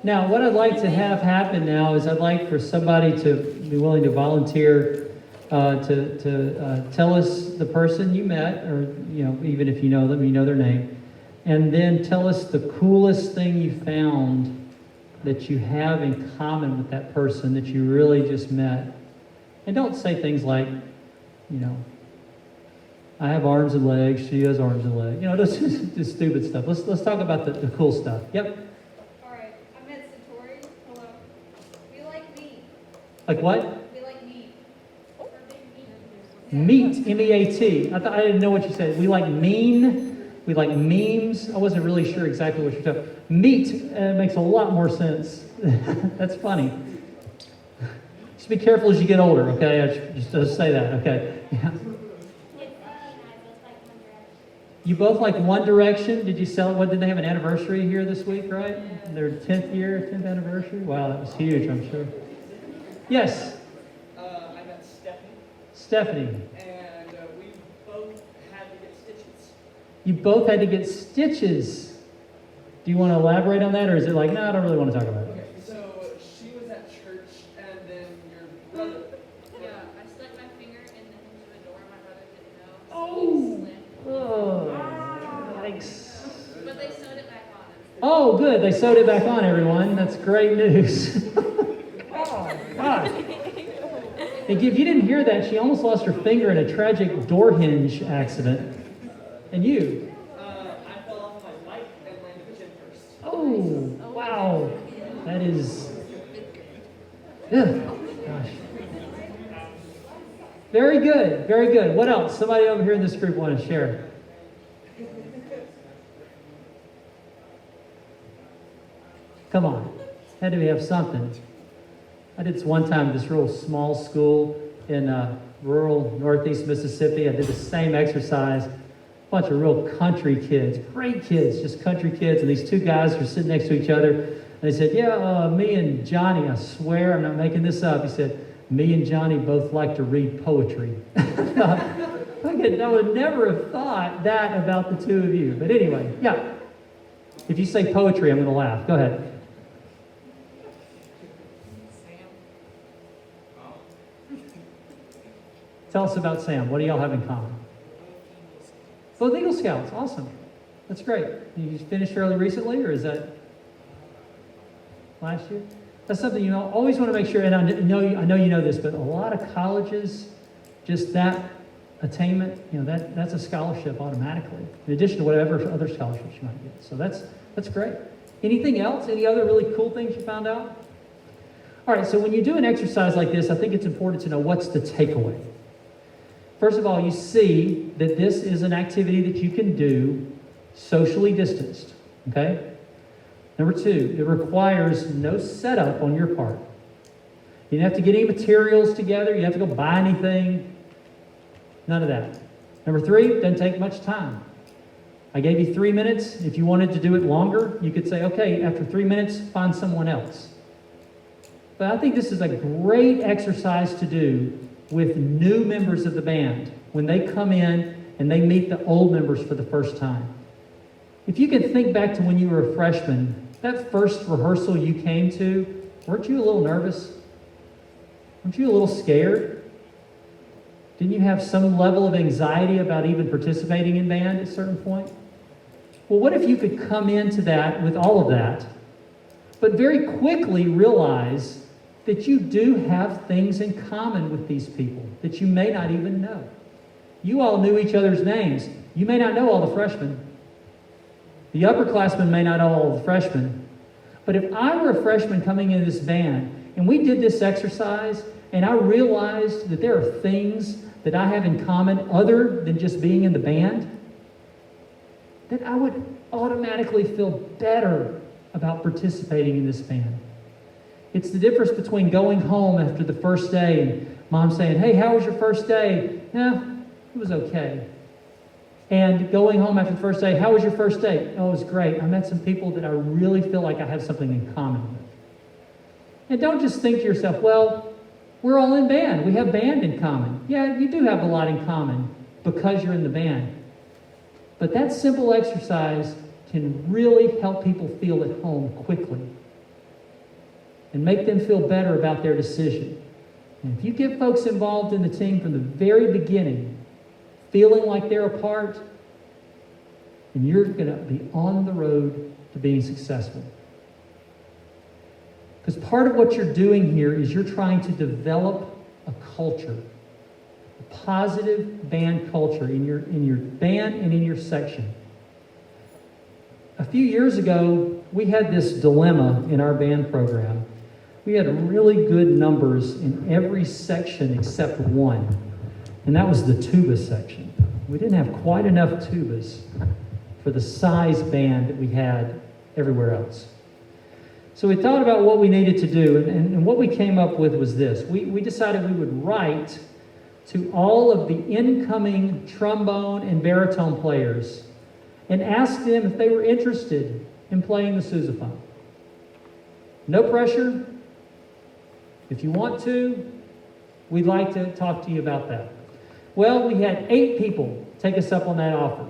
S1: Now, what I'd like to have happen now is I'd like for somebody to be willing to volunteer to tell us the person you met, or even if you know them, you know their name, and then tell us the coolest thing you found that you have in common with that person that you really just met. And don't say things like, I have arms and legs, she has arms and legs. Just stupid stuff. Let's talk about the cool stuff. Yep. Like what?
S3: We like meat.
S1: Meat, M-E-A-T. I didn't know what you said. We like mean. We like memes. I wasn't really sure exactly what you're talking about. Meat makes a lot more sense. That's funny. be careful as you get older, okay? I just say that, okay? Yeah. You both like One Direction. Did you sell? What, did they have an anniversary here this week, right? Their 10th year, 10th anniversary? Wow, that was huge, I'm sure. Yes?
S3: I met Stephanie.
S1: Stephanie.
S3: And we both had to get stitches.
S1: You both had to get stitches. Do you want to elaborate on that, or is it like, no, I don't really want to talk about it?
S3: Okay, so she was at church, and then your brother.
S4: Yeah, I stuck my finger in the hinge of a door. My brother didn't know. So
S1: Oh.
S4: he slammed.
S1: Oh, yikes.
S4: But they sewed it back on.
S1: Oh, good. They sewed it back on, everyone. That's great news. Oh, God. If you didn't hear that, she almost lost her finger in a tragic door hinge accident. And you?
S3: I fell off my bike and landed chin first.
S1: Oh, wow. That is... Ugh, gosh. Very good. Very good. What else? Somebody over here in this group want to share? Come on. Had to have something. I did this one time at this real small school in rural northeast Mississippi. I did the same exercise. A bunch of real country kids, great kids, just country kids. And these two guys were sitting next to each other. And they said, yeah, me and Johnny, I swear, I'm not making this up. He said, me and Johnny both like to read poetry. I would never have thought that about the two of you. But anyway, yeah. If you say poetry, I'm going to laugh. Go ahead. Tell us about Sam. What do y'all have in common? Both Eagle Scouts. Awesome. That's great. You finished fairly recently, or is that last year? That's something you always want to make sure, and I know you know this, but a lot of colleges, just that attainment, that's a scholarship automatically, in addition to whatever other scholarships you might get. So that's great. Anything else? Any other really cool things you found out? All right, so when you do an exercise like this, I think it's important to know what's the takeaway. First of all, you see that this is an activity that you can do socially distanced, okay? Number two, it requires no setup on your part. You don't have to get any materials together. You don't have to go buy anything. None of that. Number three, it doesn't take much time. I gave you 3 minutes. If you wanted to do it longer, you could say, okay, after 3 minutes, find someone else. But I think this is a great exercise to do with new members of the band when they come in and they meet the old members for the first time. If you can think back to when you were a freshman, that first rehearsal you came to, weren't you a little nervous? Weren't you a little scared? Didn't you have some level of anxiety about even participating in band at a certain point? Well, what if you could come into that with all of that, but very quickly realize that you do have things in common with these people that you may not even know. You all knew each other's names. You may not know all the freshmen. The upperclassmen may not know all the freshmen. But if I were a freshman coming into this band, and we did this exercise, and I realized that there are things that I have in common other than just being in the band, then I would automatically feel better about participating in this band. It's the difference between going home after the first day and mom saying, hey, how was your first day? Yeah, it was okay. And going home after the first day, how was your first day? Oh, it was great. I met some people that I really feel like I have something in common with. And don't just think to yourself, well, we're all in band. We have band in common. Yeah, you do have a lot in common because you're in the band. But that simple exercise can really help people feel at home quickly and make them feel better about their decision. And if you get folks involved in the team from the very beginning, feeling like they're a part, then you're going to be on the road to being successful. Because part of what you're doing here is you're trying to develop a culture, a positive band culture in your band and in your section. A few years ago, we had this dilemma in our band program. We had really good numbers in every section except one, and that was the tuba section. We didn't have quite enough tubas for the size band that we had everywhere else. So we thought about what we needed to do, and what we came up with was this. We decided we would write to all of the incoming trombone and baritone players and ask them if they were interested in playing the sousaphone. No pressure. If you want to, we'd like to talk to you about that. Well, we had 8 people take us up on that offer.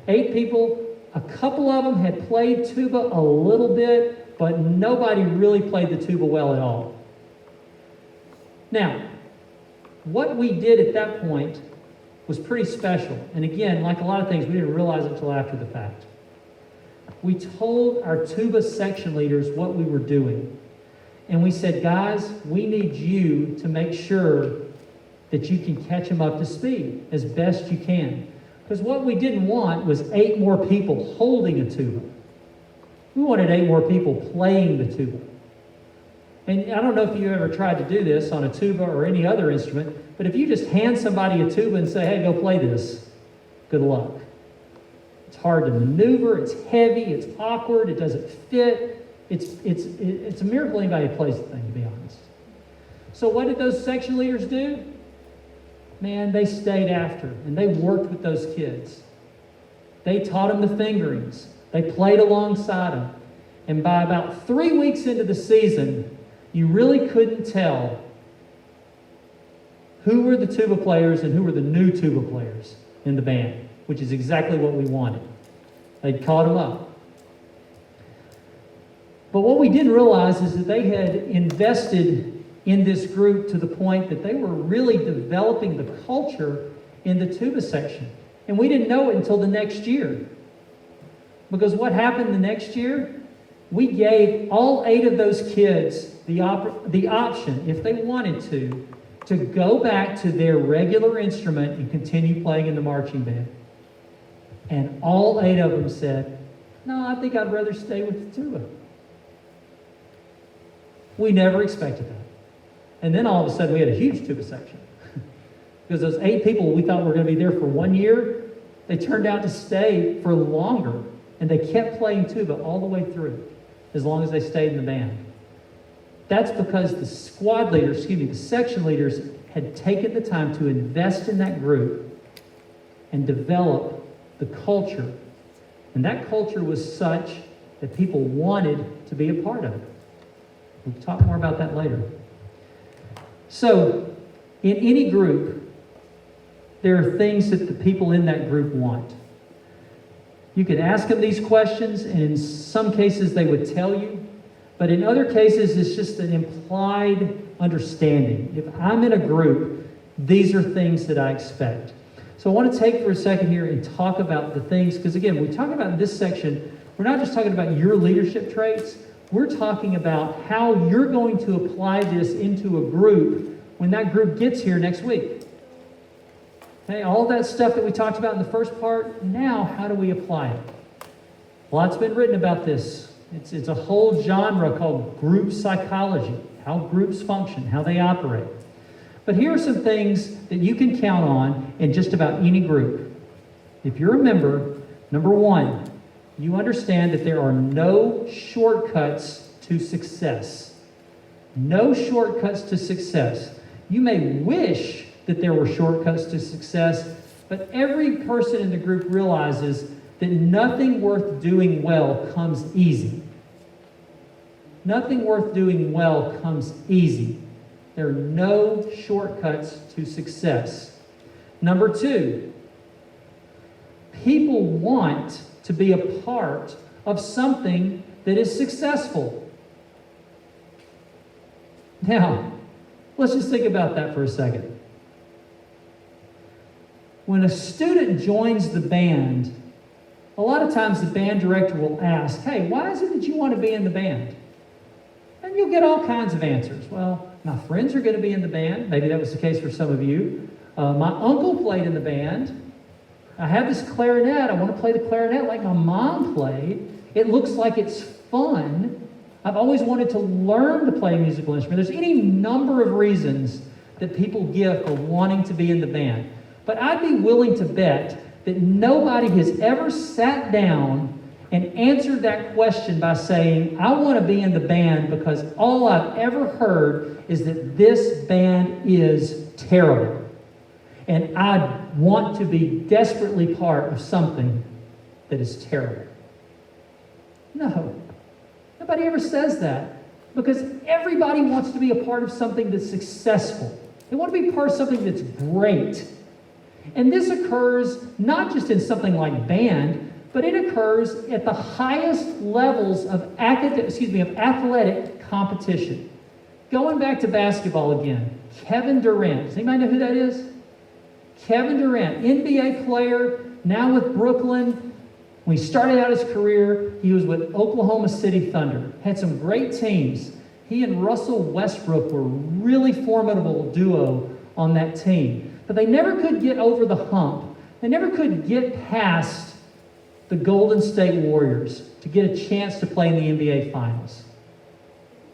S1: 8 people. A couple of them had played tuba a little bit, but nobody really played the tuba well at all. Now, what we did at that point was pretty special. And again, like a lot of things, we didn't realize it until after the fact. We told our tuba section leaders what we were doing. And we said, guys, we need you to make sure that you can catch them up to speed as best you can. Because what we didn't want was 8 more people holding a tuba. We wanted 8 more people playing the tuba. And I don't know if you ever tried to do this on a tuba or any other instrument, but if you just hand somebody a tuba and say, hey, go play this, good luck. It's hard to maneuver, it's heavy, it's awkward, it doesn't fit. It's a miracle anybody plays the thing, to be honest. So what did those section leaders do? Man, they stayed after, and they worked with those kids. They taught them the fingerings. They played alongside them. And by about 3 weeks into the season, you really couldn't tell who were the tuba players and who were the new tuba players in the band, which is exactly what we wanted. They'd caught them up. But what we didn't realize is that they had invested in this group to the point that they were really developing the culture in the tuba section. And we didn't know it until the next year. Because what happened the next year? We gave all 8 of those kids the option, if they wanted to go back to their regular instrument and continue playing in the marching band. And all 8 of them said, no, I think I'd rather stay with the tuba. We never expected that. And then all of a sudden we had a huge tuba section. Because those 8 people we thought were going to be there for 1 year, they turned out to stay for longer. And they kept playing tuba all the way through, as long as they stayed in the band. That's because the section leaders had taken the time to invest in that group and develop the culture. And that culture was such that people wanted to be a part of it. We'll talk more about that later. So, in any group, there are things that the people in that group want. You could ask them these questions, and in some cases they would tell you, but in other cases it's just an implied understanding. If I'm in a group, these are things that I expect. So I want to take for a second here and talk about the things, because again, we talk about in this section, we're not just talking about your leadership traits, we're talking about how you're going to apply this into a group when that group gets here next week. Okay, all that stuff that we talked about in the first part, now how do we apply it? Lots been written about this. It's a whole genre called group psychology, how groups function, how they operate. But here are some things that you can count on in just about any group. If you're a member, number 1, you understand that there are no shortcuts to success. No shortcuts to success. You may wish that there were shortcuts to success, but every person in the group realizes that nothing worth doing well comes easy. Nothing worth doing well comes easy. There are no shortcuts to success. Number 2, people want to be a part of something that is successful. Now, let's just think about that for a second. When a student joins the band, a lot of times the band director will ask, hey, why is it that you want to be in the band? And you'll get all kinds of answers. Well, my friends are going to be in the band. Maybe that was the case for some of you. My uncle played in the band. I have this clarinet. I want to play the clarinet like my mom played. It looks like it's fun. I've always wanted to learn to play a musical instrument. There's any number of reasons that people give for wanting to be in the band. But I'd be willing to bet that nobody has ever sat down and answered that question by saying, I want to be in the band because all I've ever heard is that this band is terrible. And I want to be desperately part of something that is terrible. No, nobody ever says that because everybody wants to be a part of something that's successful. They want to be part of something that's great. And this occurs not just in something like band, but it occurs at the highest levels of athletic competition. Going back to basketball again, Kevin Durant. Does anybody know who that is? Kevin Durant, NBA player, now with Brooklyn. When he started out his career, he was with Oklahoma City Thunder. Had some great teams. He and Russell Westbrook were a really formidable duo on that team. But they never could get over the hump. They never could get past the Golden State Warriors to get a chance to play in the NBA Finals.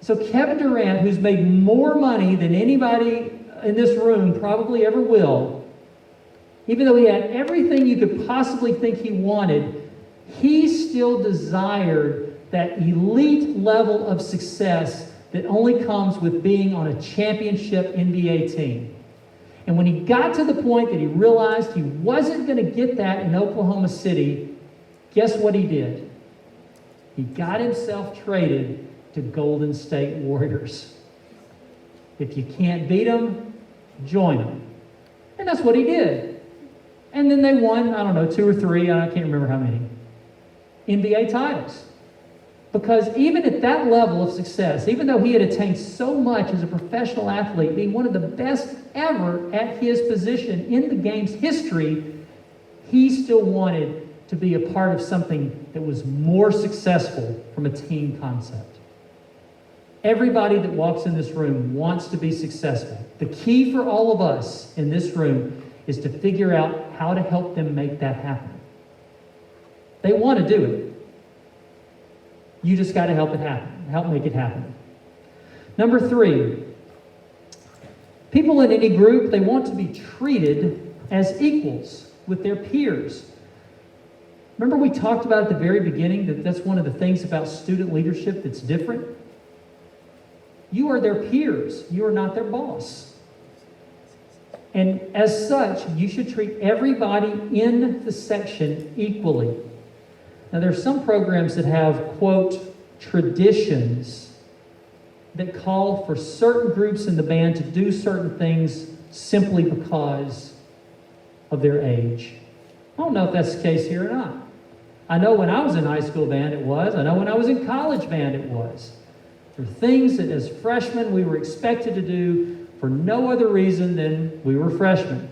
S1: So Kevin Durant, who's made more money than anybody in this room probably ever will, even though he had everything you could possibly think he wanted, he still desired that elite level of success that only comes with being on a championship NBA team. And when he got to the point that he realized he wasn't going to get that in Oklahoma City, guess what he did? He got himself traded to Golden State Warriors. If you can't beat them, join them. And that's what he did. And then they won, 2 or 3, I can't remember how many, NBA titles. Because even at that level of success, even though he had attained so much as a professional athlete, being one of the best ever at his position in the game's history, he still wanted to be a part of something that was more successful from a team concept. Everybody that walks in this room wants to be successful. The key for all of us in this room is to figure out how to help them make that happen. They want to do it. You just got to help it happen, help make it happen. Number 3, people in any group, they want to be treated as equals with their peers. Remember we talked about at the very beginning that that's one of the things about student leadership that's different? You are their peers. You are not their boss. And as such, you should treat everybody in the section equally. Now, there are some programs that have, quote, traditions that call for certain groups in the band to do certain things simply because of their age. I don't know if that's the case here or not. I know when I was in high school band it was. I know when I was in college band it was. There were things that as freshmen we were expected to do for no other reason than we were freshmen.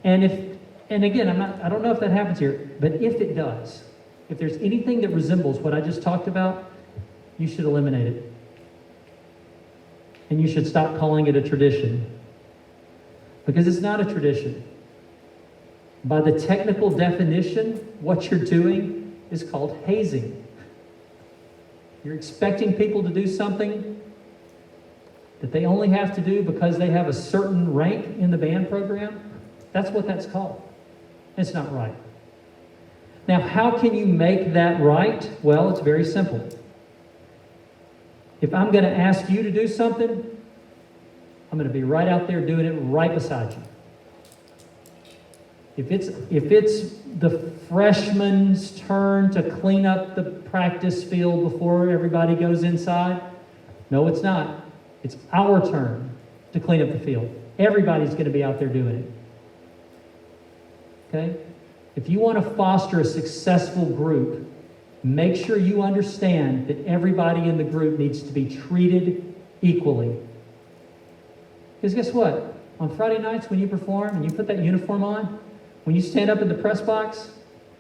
S1: And again, I don't know if that happens here, but if it does, if there's anything that resembles what I just talked about, you should eliminate it. And you should stop calling it a tradition. Because it's not a tradition. By the technical definition, what you're doing is called hazing. You're expecting people to do something that they only have to do because they have a certain rank in the band program. That's what that's called. It's not right. Now, how can you make that right? Well, it's very simple. If I'm going to ask you to do something, I'm going to be right out there doing it right beside you. If it's the freshman's turn to clean up the practice field before everybody goes inside, no, it's not. It's our turn to clean up the field. Everybody's going to be out there doing it. Okay? If you want to foster a successful group, make sure you understand that everybody in the group needs to be treated equally. Because guess what? On Friday nights when you perform and you put that uniform on, when you stand up in the press box,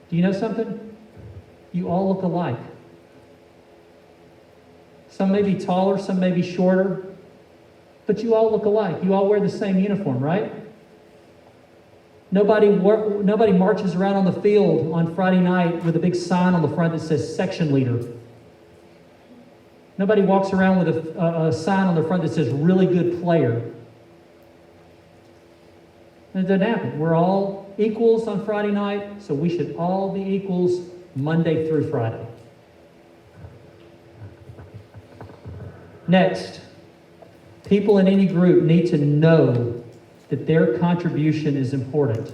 S1: do you know something? You all look alike. Some may be taller, some may be shorter, but you all look alike. You all wear the same uniform, right? Nobody marches around on the field on Friday night with a big sign on the front that says section leader. Nobody walks around with a sign on the front that says really good player. And it doesn't happen. We're all equals on Friday night, so we should all be equals Monday through Friday. Next, people in any group need to know that their contribution is important.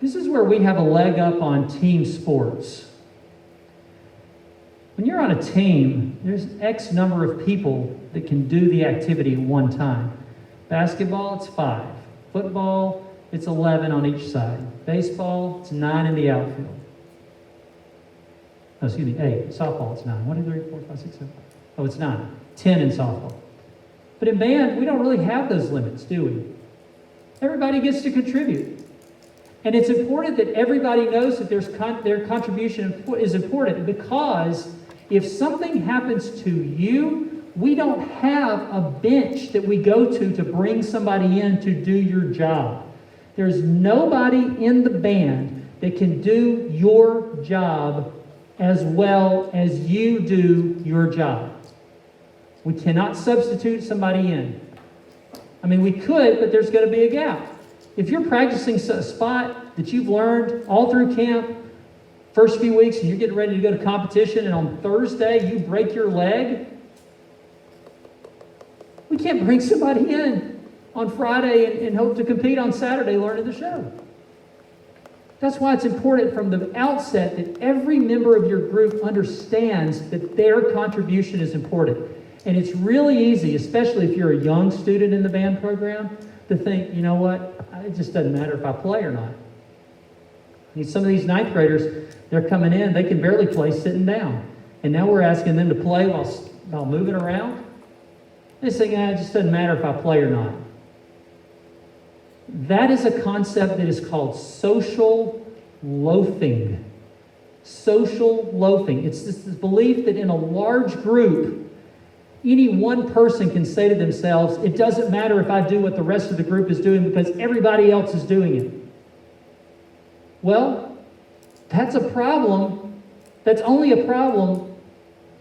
S1: This is where we have a leg up on team sports. When you're on a team, there's X number of people that can do the activity at one time. Basketball, it's 5. Football, it's 11 on each side. Baseball, it's 9 in the outfield. Oh, excuse me, 8. Softball, it's 9. 1, 2, 3, 4, 5, 6, 7. Oh, it's 9. 10 in softball. But in band, we don't really have those limits, do we? Everybody gets to contribute. And it's important that everybody knows that their contribution is important, because if something happens to you, we don't have a bench that we go to bring somebody in to do your job. There's nobody in the band that can do your job as well as you do your job. We cannot substitute somebody in. I mean, we could, but there's going to be a gap. If you're practicing a spot that you've learned all through camp, first few weeks, and you're getting ready to go to competition, and on Thursday you break your leg, we can't bring somebody in on Friday and hope to compete on Saturday learning the show. That's why it's important from the outset that every member of your group understands that their contribution is important. And it's really easy, especially if you're a young student in the band program, to think, you know what, it just doesn't matter if I play or not. I mean, some of these ninth graders, they're coming in, they can barely play sitting down. And now we're asking them to play while moving around. They say, it just doesn't matter if I play or not. That is a concept that is called social loafing. Social loafing. It's this belief that in a large group, any one person can say to themselves, it doesn't matter if I do what the rest of the group is doing because everybody else is doing it. Well, that's a problem. That's only a problem.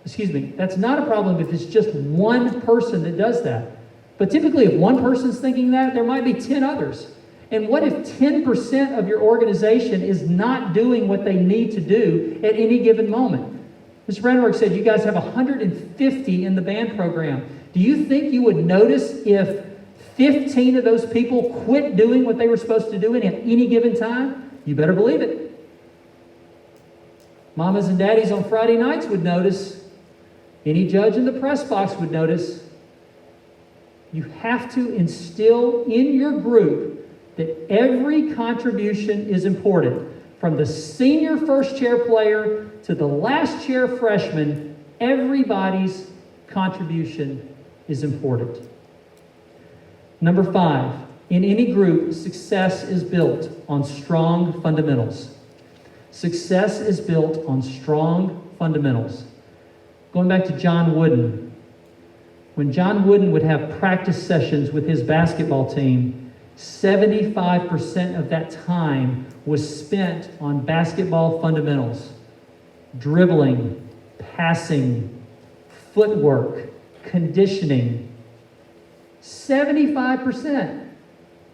S1: That's not a problem if it's just one person that does that. But typically, if one person's thinking that, there might be 10 others. And what if 10% of your organization is not doing what they need to do at any given moment? Mr. Brandenburg said you guys have 150 in the band program. Do you think you would notice if 15 of those people quit doing what they were supposed to do at any given time? You better believe it. Mamas and daddies on Friday nights would notice. Any judge in the press box would notice. You have to instill in your group that every contribution is important. From the senior first chair player to the last chair freshman, everybody's contribution is important. Number 5, in any group, success is built on strong fundamentals. Success is built on strong fundamentals. Going back to John Wooden. When John Wooden would have practice sessions with his basketball team, 75% of that time was spent on basketball fundamentals. Dribbling, passing, footwork, conditioning. 75%.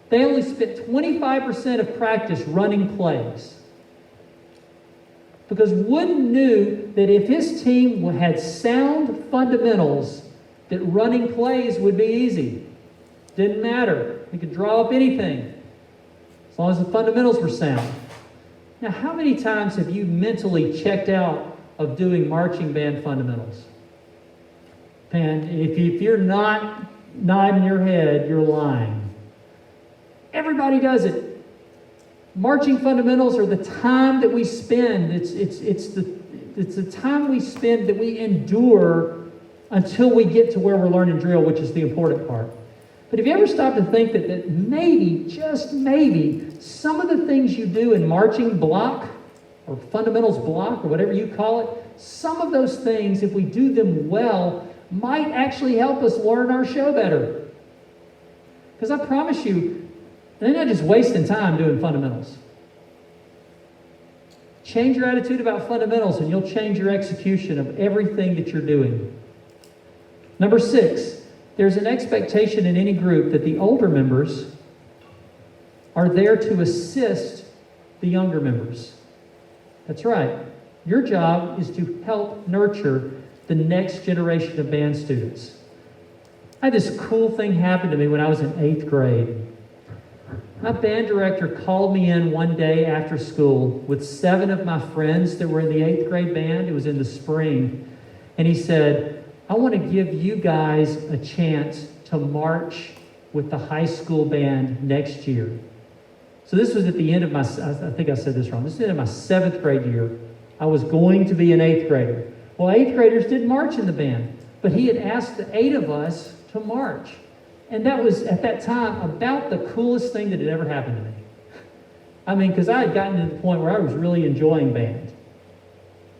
S1: They only spent 25% of practice running plays. Because Wooden knew that if his team had sound fundamentals, that running plays would be easy. Didn't matter. He could draw up anything as long as the fundamentals were sound. Now, how many times have you mentally checked out of doing marching band fundamentals? And if you're not nodding your head, you're lying. Everybody does it. Marching fundamentals are the time that we spend. It's the time we spend that we endure until we get to where we're learning drill, which is the important part. But have you ever stopped to think that maybe, just maybe, some of the things you do in marching block or fundamentals block or whatever you call it, some of those things, if we do them well, might actually help us learn our show better. Because I promise you, they're not just wasting time doing fundamentals. Change your attitude about fundamentals and you'll change your execution of everything that you're doing. Number 6, there's an expectation in any group that the older members are there to assist the younger members. That's right. Your job is to help nurture the next generation of band students. I had this cool thing happen to me when I was in 8th grade. My band director called me in one day after school with 7 of my friends that were in the 8th grade band. It was in the spring. And he said, I want to give you guys a chance to march with the high school band next year. So this was at the end of my, I think I said this wrong, this was the end of my 7th grade year. I was going to be an 8th grader. Well, 8th graders didn't march in the band, but he had asked the 8 of us to march. And that was, at that time, about the coolest thing that had ever happened to me. I mean, because I had gotten to the point where I was really enjoying band.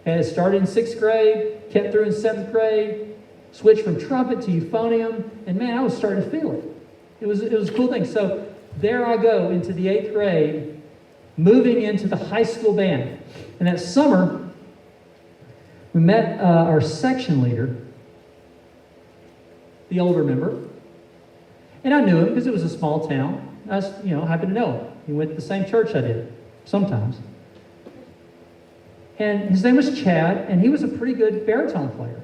S1: And it started in 6th grade, kept through in 7th grade, switched from trumpet to euphonium, and man, I was starting to feel it. It was a cool thing. So there I go into the 8th grade, moving into the high school band. And that summer, we met our section leader, the older member, and I knew him because it was a small town. I happened to know him. He went to the same church I did, sometimes. And his name was Chad, and he was a pretty good baritone player.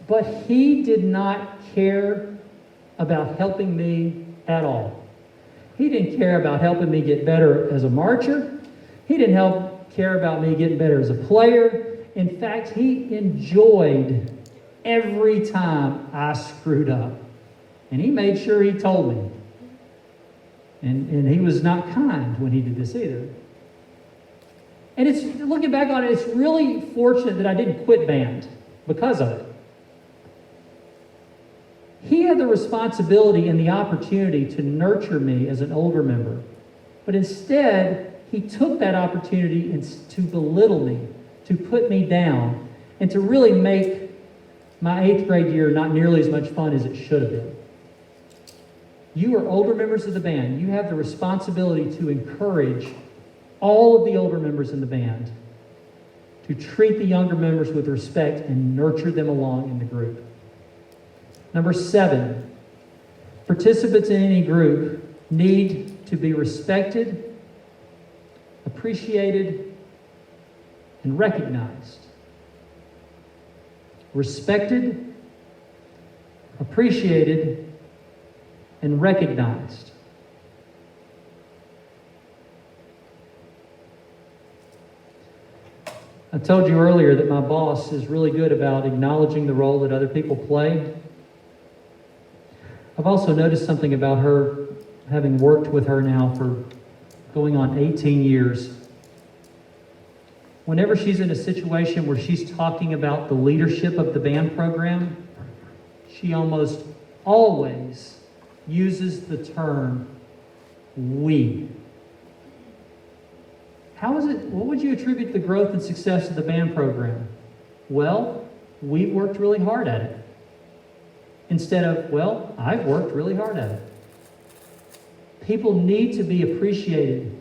S1: But he did not care about helping me at all. He didn't care about helping me get better as a marcher. He didn't care about me getting better as a player. In fact, he enjoyed every time I screwed up. And he made sure he told me. And he was not kind when he did this either. And it's, looking back on it, it's really fortunate that I didn't quit band because of it. He had the responsibility and the opportunity to nurture me as an older member. But instead, he took that opportunity to belittle me, to put me down, and to really make my 8th grade year not nearly as much fun as it should have been. You are older members of the band. You have the responsibility to encourage all of the older members in the band to treat the younger members with respect and nurture them along in the group. Number 7, participants in any group need to be respected, appreciated, and recognized. Respected, appreciated, and recognized. I told you earlier that my boss is really good about acknowledging the role that other people play. I've also noticed something about her, having worked with her now for going on 18 years. Whenever she's in a situation where she's talking about the leadership of the band program, she almost always uses the term we. What would you attribute the growth and success of the band program? Well, we've worked really hard at it. Instead of, well, I've worked really hard at it. People need to be appreciated.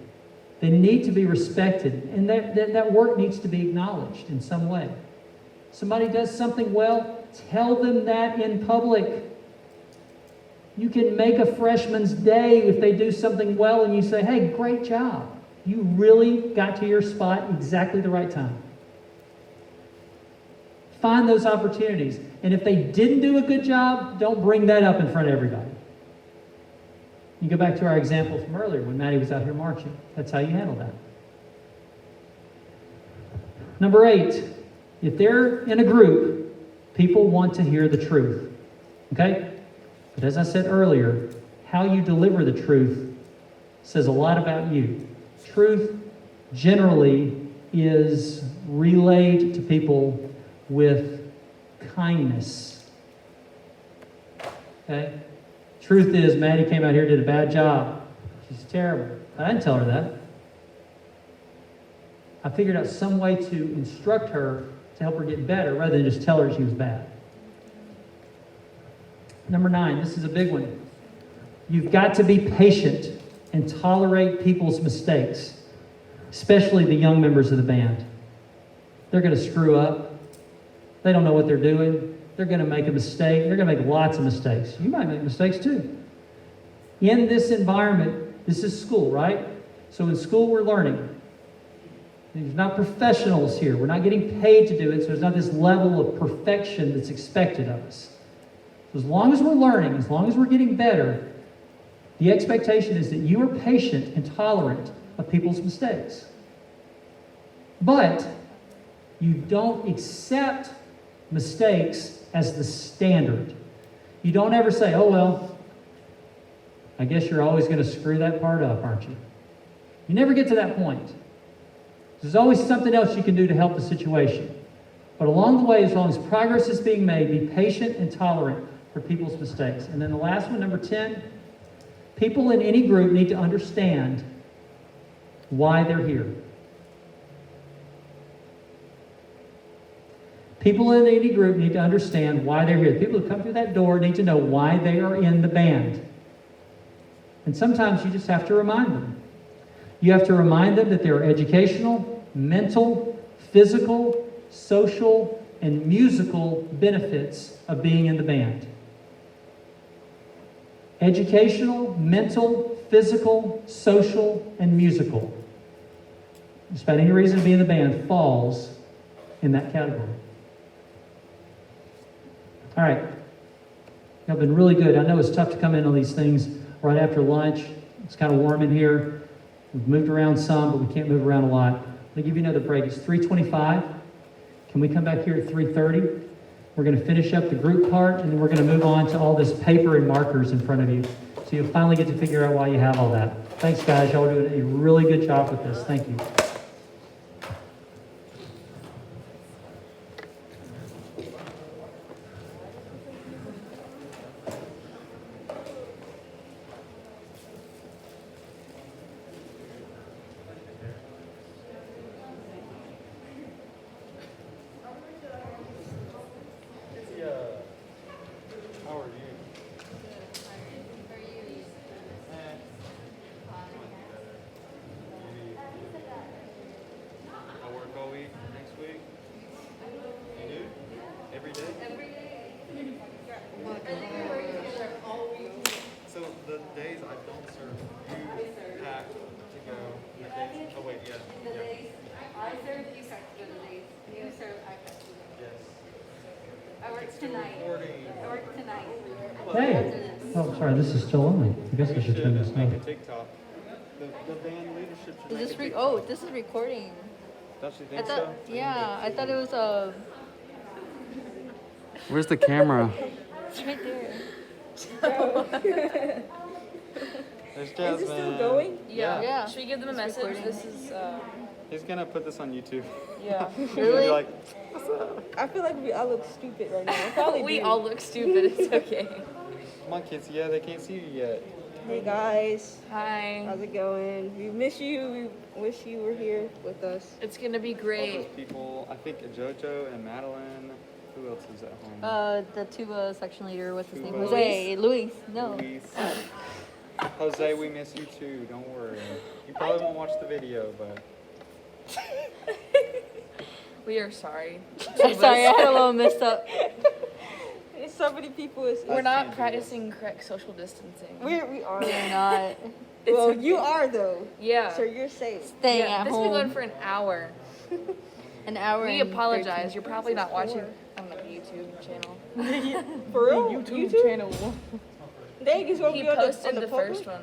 S1: They need to be respected. And that work needs to be acknowledged in some way. Somebody does something well, tell them that in public. You can make a freshman's day if they do something well and you say, hey, great job. You really got to your spot exactly the right time. Find those opportunities. And if they didn't do a good job, don't bring that up in front of everybody. You go back to our example from earlier when Maddie was out here marching. That's how you handle that. Number 8, if they're in a group, people want to hear the truth. Okay? But as I said earlier, how you deliver the truth says a lot about you. Truth generally is relayed to people with kindness. Okay? Truth is, Maddie came out here and did a bad job. She's terrible. I didn't tell her that. I figured out some way to instruct her to help her get better rather than just tell her she was bad. Number 9, this is a big one. You've got to be patient and tolerate people's mistakes, especially the young members of the band. They're going to screw up. They don't know what they're doing. They're going to make a mistake. They're going to make lots of mistakes. You might make mistakes too. in this environment, this is school, right? So in school, we're learning. There's not professionals here. We're not getting paid to do it, so there's not this level of perfection that's expected of us. So as long as we're learning, as long as we're getting better, the expectation is that you are patient and tolerant of people's mistakes. But you don't accept mistakes as the standard. You don't ever say, oh, well, I guess you're always going to screw that part up, aren't you? You never get to that point. There's always something else you can do to help the situation. But along the way, as long as progress is being made, be patient and tolerant for people's mistakes. And then the last one, number 10, people in any group need to understand why they're here. People in any group need to understand why they're here. The people who come through that door need to know why they are in the band. And sometimes you just have to remind them. You have to remind them that there are educational, mental, physical, social, and musical benefits of being in the band. Educational, mental, physical, social, and musical. Just about any reason to be in the band falls in that category. All right. Y'all been really good. I know it's tough to come in on these things right after lunch. It's kind of warm in here. We've moved around some, but we can't move around a lot. I'll give you another break. It's 3:25. Can we come back here at 3:30? We're going to finish up the group part, and then we're going to move on to all this paper and markers in front of you. So you'll finally get to figure out why you have all that. Thanks, guys. Y'all are doing a really good job with this. Thank you. Hey. Oh, sorry, this is still on. I guess I should turn this on.
S5: TikTok. The band leadership should
S6: Is this
S5: make a
S6: oh, this is recording.
S5: Don't you
S6: I
S5: think
S6: thought,
S5: so?
S6: yeah, I thought it was a.
S5: Where's the camera?
S6: It's right there.
S5: There's Jasmine.
S7: Is it still going?
S5: Yeah.
S6: Yeah.
S7: Should we give them a
S6: It's
S7: message?
S6: recording.
S7: This is,
S5: He's gonna put this on YouTube.
S7: yeah.
S5: He's gonna
S6: Really?
S5: be like,
S7: I feel like I look stupid right now. I probably
S6: We
S7: do.
S6: all look stupid. It's okay.
S5: come on, kids. Yeah, they can't see you yet.
S7: Hey guys,
S6: Hi.
S7: how's it going? We miss you. We wish you were here with us.
S6: It's gonna be
S5: All
S6: great.
S5: those people. I think JoJo and Madeline. Who else is at home?
S6: The tuba section leader, what's his name?
S5: Tuba.
S6: Jose. Luis. No.
S5: Luis. Jose, we miss you too. Don't worry. You probably won't watch the video, but
S7: We are sorry.
S6: Sorry, I had a little messed up.
S7: So many people is.
S5: can't
S7: We're
S5: do
S7: not practicing correct social distancing. We are.
S6: They're not
S7: Well, you are though. Yeah. So you're safe.
S6: staying
S7: Yeah,
S6: at
S7: this
S6: home.
S7: been going for an hour.
S6: An hour.
S7: We
S6: and
S7: apologize.
S6: 13.
S7: You're probably not watching on the YouTube channel. For real?
S6: YouTube
S7: channel. Dang, it's gonna He be on posted the the public? first one.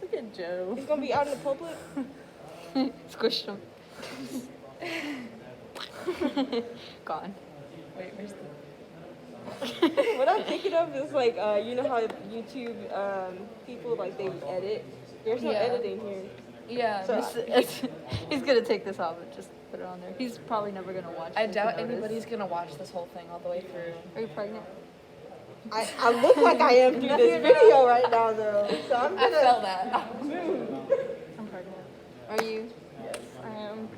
S6: Look at Joe.
S7: It's gonna be out in the public.
S6: Squished him. Gone.
S7: Wait, where's the... What I'm thinking of is like, you know how YouTube people like they edit. There's no
S6: Yeah.
S7: editing here.
S6: Yeah.
S7: So
S6: He's gonna take this off and just put it on there. He's probably never gonna watch.
S7: I
S6: this
S7: doubt
S6: and notice.
S7: anybody's gonna watch this whole thing all the way through.
S6: Are you pregnant?
S7: I look like I am through this video right now though. So I'm I gonna. felt that.
S6: I'm pregnant. Are you?
S7: Yes, I am.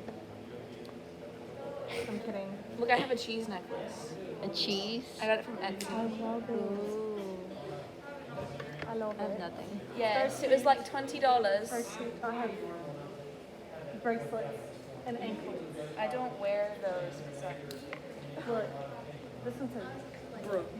S7: I'm kidding. Look, I have a cheese necklace.
S6: A cheese?
S7: I got it from Etsy.
S6: Ooh.
S7: I love
S6: I have nothing.
S7: Yes, it was like $20.
S8: I have bracelets and anklets.
S7: I don't wear those because I...
S8: Look, this one says Brooke.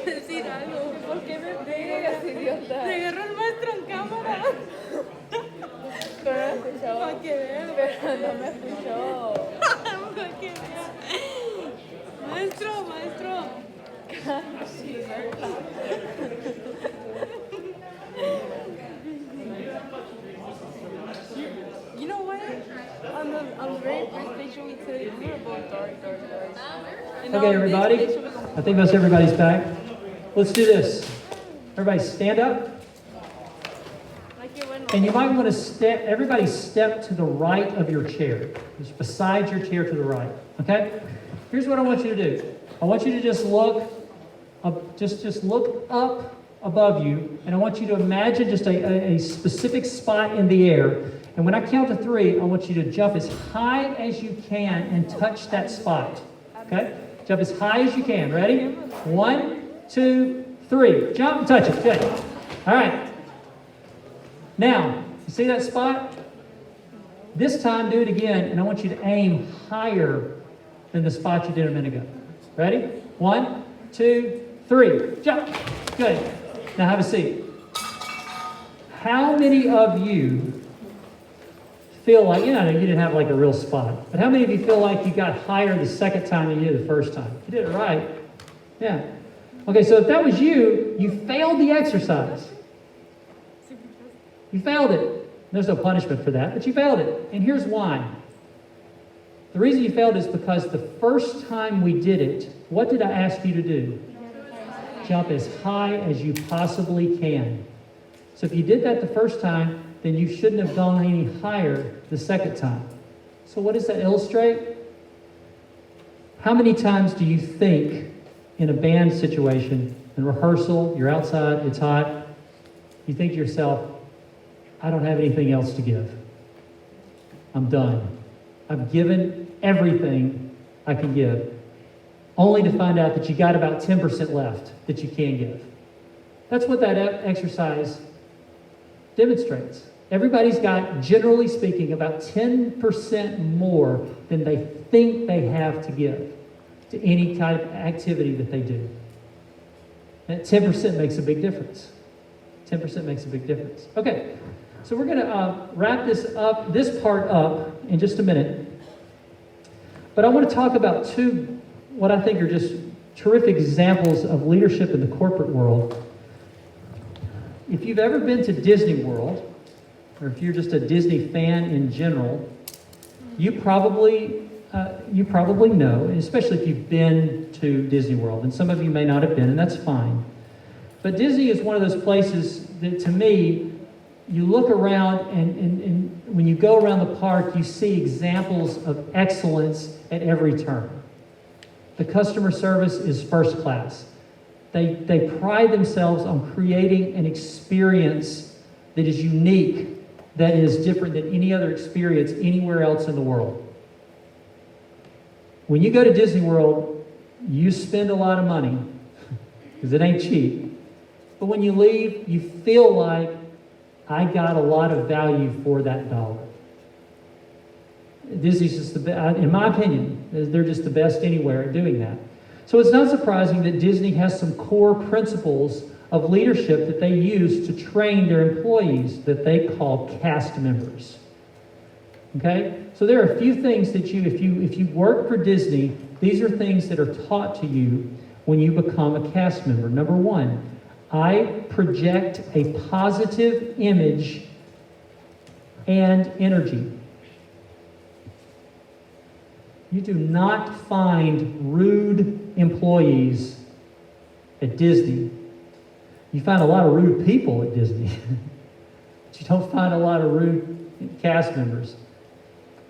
S7: Decir algo, ¿por qué me pegas, idiota? Me agarró el maestro en cámara. Pero no me escuchó. Para que vean. Pero no me escuchó. Para que vean. Maestro. Sí, you know what? On the very first picture we took, we were both dark. And
S1: Okay,
S7: on
S1: everybody.
S7: this picture,
S1: I think most everybody's back. Let's do this. Everybody stand up.
S7: like it went
S1: And you might want to step, everybody step to the right of your chair. Just beside your chair to the right. Okay? Here's what I want you to do. I want you to just look up, just look up above you, and I want you to imagine just a specific spot in the air. And when I count to 3, I want you to jump as high as you can and touch that spot. Okay? Jump as high as you can. Ready? 1, 2, 3. Jump and touch it. Good. All right. Now, you see that spot? This time, do it again, and I want you to aim higher than the spot you did a minute ago. Ready? 1, 2, 3. Jump. Good. Now have a seat. How many of you feel like, you didn't have like a real spot, but how many of you feel like you got higher the second time than you did the first time? You did it right. Yeah. Okay, so if that was you, you failed the exercise. You failed it. There's no punishment for that, but you failed it. And here's why. The reason you failed is because the first time we did it, what did I ask you to do? Jump as high as you possibly can. So if you did that the first time, then you shouldn't have gone any higher the second time. So what does that illustrate? How many times do you think in a band situation, in rehearsal, you're outside, it's hot, you think to yourself, I don't have anything else to give. I'm done. I've given everything I can give, only to find out that you got about 10% left that you can give. That's what that exercise demonstrates. Everybody's got, generally speaking, about 10% more than they think they have to give to any type of activity that they do. That 10% makes a big difference. 10% makes a big difference. Okay, so we're going to wrap this part up in just a minute. But I want to talk about two, what I think are just terrific examples of leadership in the corporate world. If you've ever been to Disney World, or if you're just a Disney fan in general, you probably know, and especially if you've been to Disney World, and some of you may not have been, and that's fine. But Disney is one of those places that, to me, you look around, and when you go around the park, you see examples of excellence at every turn. The customer service is first class. They pride themselves on creating an experience that is unique, that is different than any other experience anywhere else in the world. When you go to Disney World, you spend a lot of money, because it ain't cheap. But when you leave, you feel like, I got a lot of value for that dollar. Disney's just the best, in my opinion, they're just the best anywhere at doing that. So it's not surprising that Disney has some core principles of leadership that they use to train their employees that they call cast members. Okay? So there are a few things that if you work for Disney, these are things that are taught to you when you become a cast member. Number one, I project a positive image and energy. You do not find rude employees at Disney. You find a lot of rude people at Disney. But you don't find a lot of rude cast members.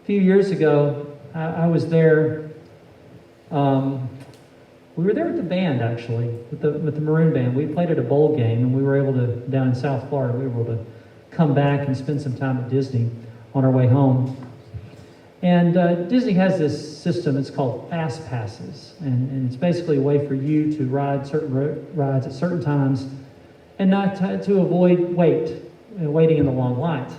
S1: A few years ago, I was there. We were there with the band, actually, with the Maroon Band. We played at a bowl game, and we were able to, down in South Florida, we were able to come back and spend some time at Disney on our way home. And Disney has this system, it's called Fast Passes. And it's basically a way for you to ride certain rides at certain times and not to avoid waiting in the long lines.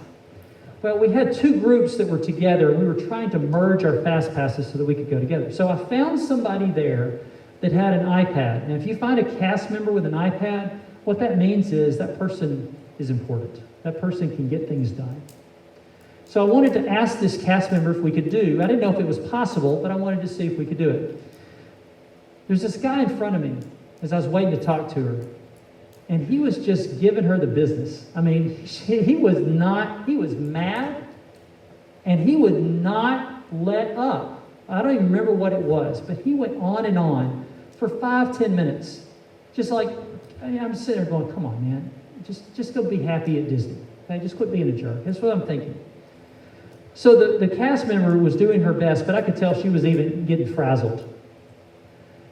S1: Well, we had two groups that were together. We were trying to merge our Fast Passes so that we could go together. So I found somebody there that had an iPad. And if you find a cast member with an iPad, what that means is that person is important. That person can get things done. So I wanted to ask this cast member if we could I didn't know if it was possible, but I wanted to see if we could do it. There's this guy in front of me as I was waiting to talk to her. And he was just giving her the business. I mean, he was mad, and he would not let up. I don't even remember what it was, but he went on and on for 5-10 minutes. Just like, I'm sitting there going, come on, man. Just go be happy at Disney. Okay? Just quit being a jerk. That's what I'm thinking. So the cast member was doing her best, but I could tell she was even getting frazzled.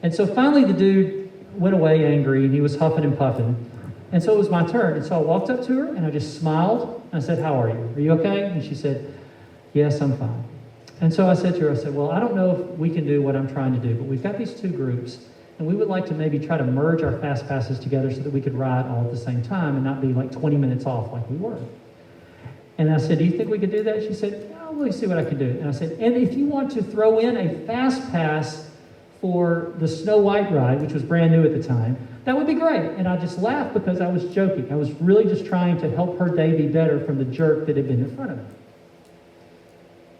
S1: And so finally the dude went away angry, and he was huffing and puffing. And so it was my turn. And so I walked up to her, and I just smiled. And I said, how are you? Are you okay? And she said, yes, I'm fine. And so I said to her, well, I don't know if we can do what I'm trying to do, but we've got these two groups, and we would like to maybe try to merge our Fast Passes together so that we could ride all at the same time and not be like 20 minutes off like we were. And I said, do you think we could do that? She said, oh, let me see what I can do. And I said, and if you want to throw in a Fast Pass for the Snow White ride, which was brand new at the time, that would be great. And I just laughed because I was joking. I was really just trying to help her day be better from the jerk that had been in front of her.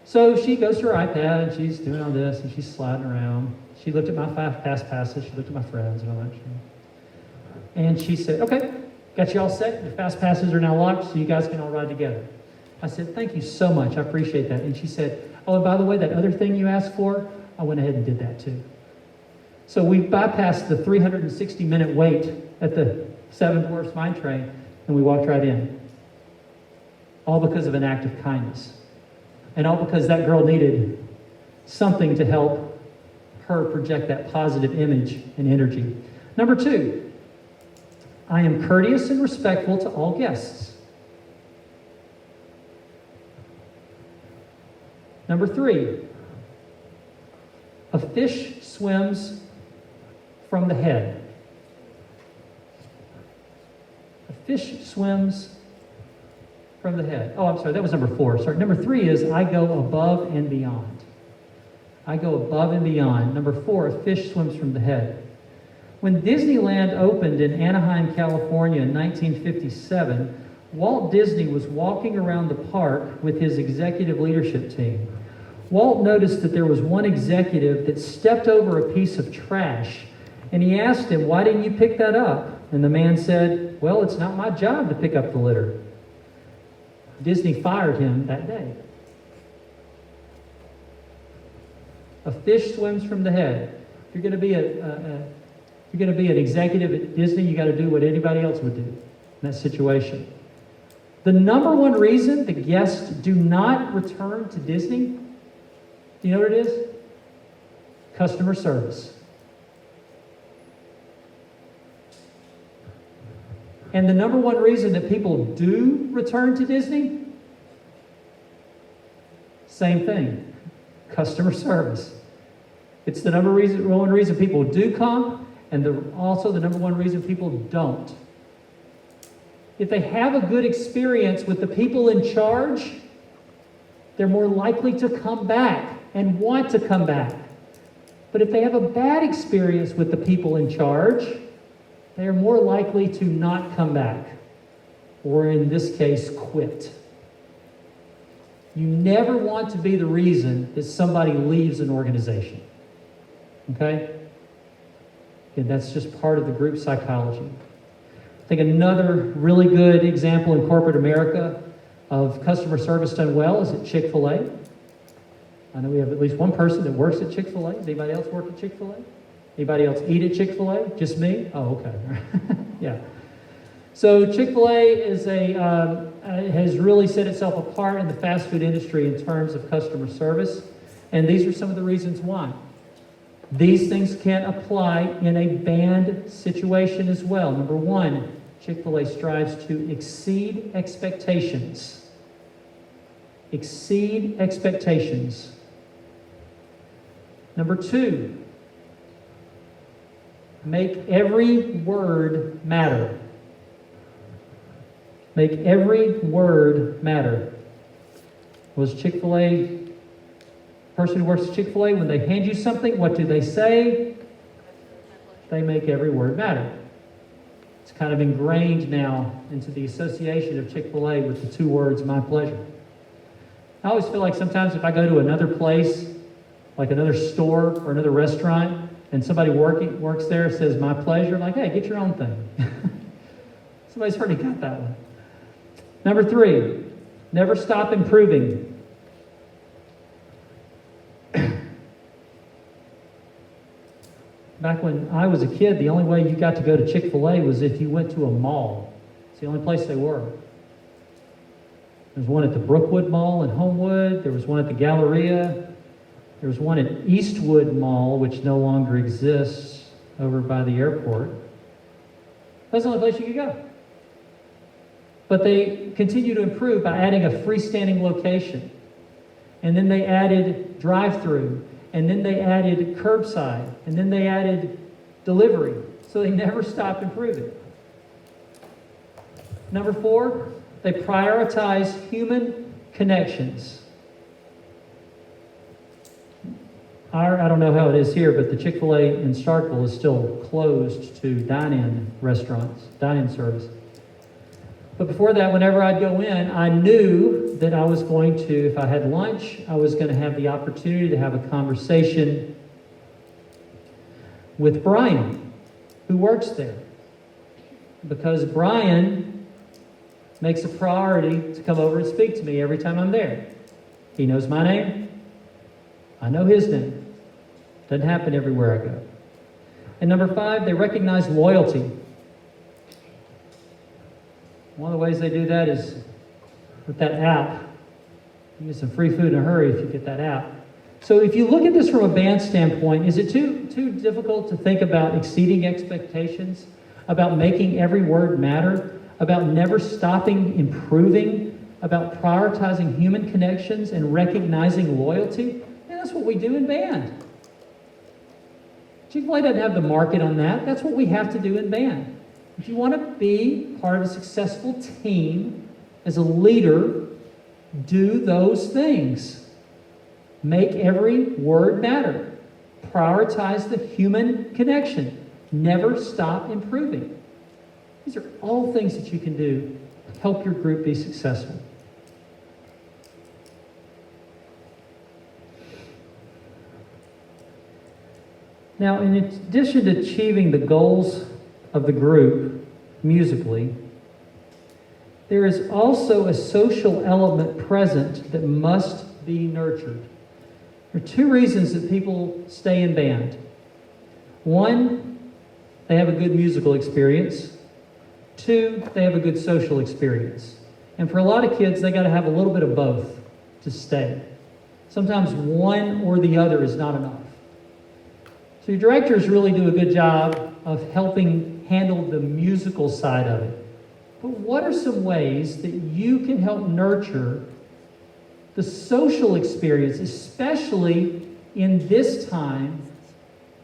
S1: So she goes to her iPad, and she's doing all this, and she's sliding around. She looked at my Fast Passes. She looked at my friends and all that. And she said, okay, got you all set. Your Fast Passes are now locked, so you guys can all ride together. I said, thank you so much. I appreciate that. And she said, oh, and by the way, that other thing you asked for, I went ahead and did that too. So we bypassed the 360-minute wait at the Seven Dwarfs Mine Train, and we walked right in. All because of an act of kindness. And all because that girl needed something to help her project that positive image and energy. Number 2, I am courteous and respectful to all guests. Number 3, a fish swims from the head. A fish swims from the head. Oh, I'm sorry, that was number 4. Sorry, number 3 is I go above and beyond. I go above and beyond. Number 4, a fish swims from the head. When Disneyland opened in Anaheim, California in 1957, Walt Disney was walking around the park with his executive leadership team. Walt noticed that there was one executive that stepped over a piece of trash, and he asked him, why didn't you pick that up? And the man said, well, it's not my job to pick up the litter. Disney fired him that day. A fish swims from the head. If you're going to be an executive at Disney, you got to do what anybody else would do in that situation. The number one reason the guests do not return to Disney, do you know what it is? Customer service. And the number one reason that people do return to Disney, same thing, customer service. It's the number one reason people do come, and also the number one reason people don't. If they have a good experience with the people in charge, they're more likely to come back and want to come back. But if they have a bad experience with the people in charge, they are more likely to not come back, or in this case, quit. You never want to be the reason that somebody leaves an organization. Okay? Again, that's just part of the group psychology. I think another really good example in corporate America of customer service done well is at Chick-fil-A. I know we have at least one person that works at Chick-fil-A. Does anybody else work at Chick-fil-A? Anybody else eat at Chick-fil-A? Just me? Oh, okay. Yeah. So Chick-fil-A has really set itself apart in the fast food industry in terms of customer service, and these are some of the reasons why. These things can apply in a band situation as well. Number one, Chick-fil-A strives to exceed expectations. Exceed expectations. Number two, make every word matter. Make every word matter. Was Chick-fil-A, person who works at Chick-fil-A, when they hand you something, what do they say? They make every word matter. It's kind of ingrained now into the association of Chick-fil-A with the two words, my pleasure. I always feel like sometimes if I go to another place, like another store or another restaurant, and somebody works there says, my pleasure, I'm like, hey, get your own thing. Somebody's already got that one. Number three, never stop improving. Back when I was a kid, the only way you got to go to Chick-fil-A was if you went to a mall. It's the only place they were. There was one at the Brookwood Mall in Homewood. There was one at the Galleria. There was one at Eastwood Mall, which no longer exists, over by the airport. That's the only place you could go. But they continue to improve by adding a freestanding location. And then they added drive-through. And then they added curbside. And then they added delivery. So they never stopped improving. Number four, they prioritize human connections. I don't know how it is here, but the Chick-fil-A in Starkville is still closed to dine-in restaurants, dine-in service. But before that, whenever I'd go in, I knew that I was going to, if I had lunch, I was going to have the opportunity to have a conversation with Brian, who works there. Because Brian makes a priority to come over and speak to me every time I'm there. He knows my name. I know his name. Doesn't happen everywhere I go. And number five, they recognize loyalty. One of the ways they do that is with that app. You get some free food in a hurry if you get that app. So if you look at this from a band standpoint, is it too difficult to think about exceeding expectations, about making every word matter, about never stopping improving, about prioritizing human connections and recognizing loyalty? And that's what we do in band. Chick-fil-A doesn't have the market on that. That's what we have to do in band. If you want to be part of a successful team, as a leader, do those things. Make every word matter. Prioritize the human connection. Never stop improving. These are all things that you can do to help your group be successful. Now, in addition to achieving the goals of the group musically, there is also a social element present that must be nurtured. There are two reasons that people stay in band. One, they have a good musical experience. Two, they have a good social experience. And for a lot of kids, they got to have a little bit of both to stay. Sometimes one or the other is not enough. So your directors really do a good job of helping handle the musical side of it. But what are some ways that you can help nurture the social experience, especially in this time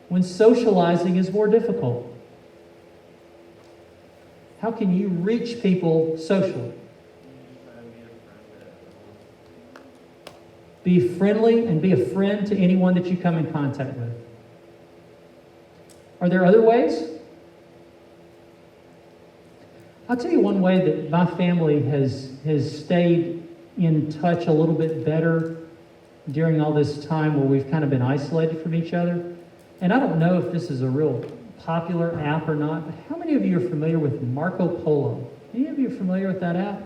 S1: when socializing is more difficult? How can you reach people socially? Be friendly and be a friend to anyone that you come in contact with. Are there other ways? I'll tell you one way that my family has stayed in touch a little bit better during all this time where we've kind of been isolated from each other. And I don't know if this is a real popular app or not, but how many of you are familiar with Marco Polo? Any of you are familiar with that app?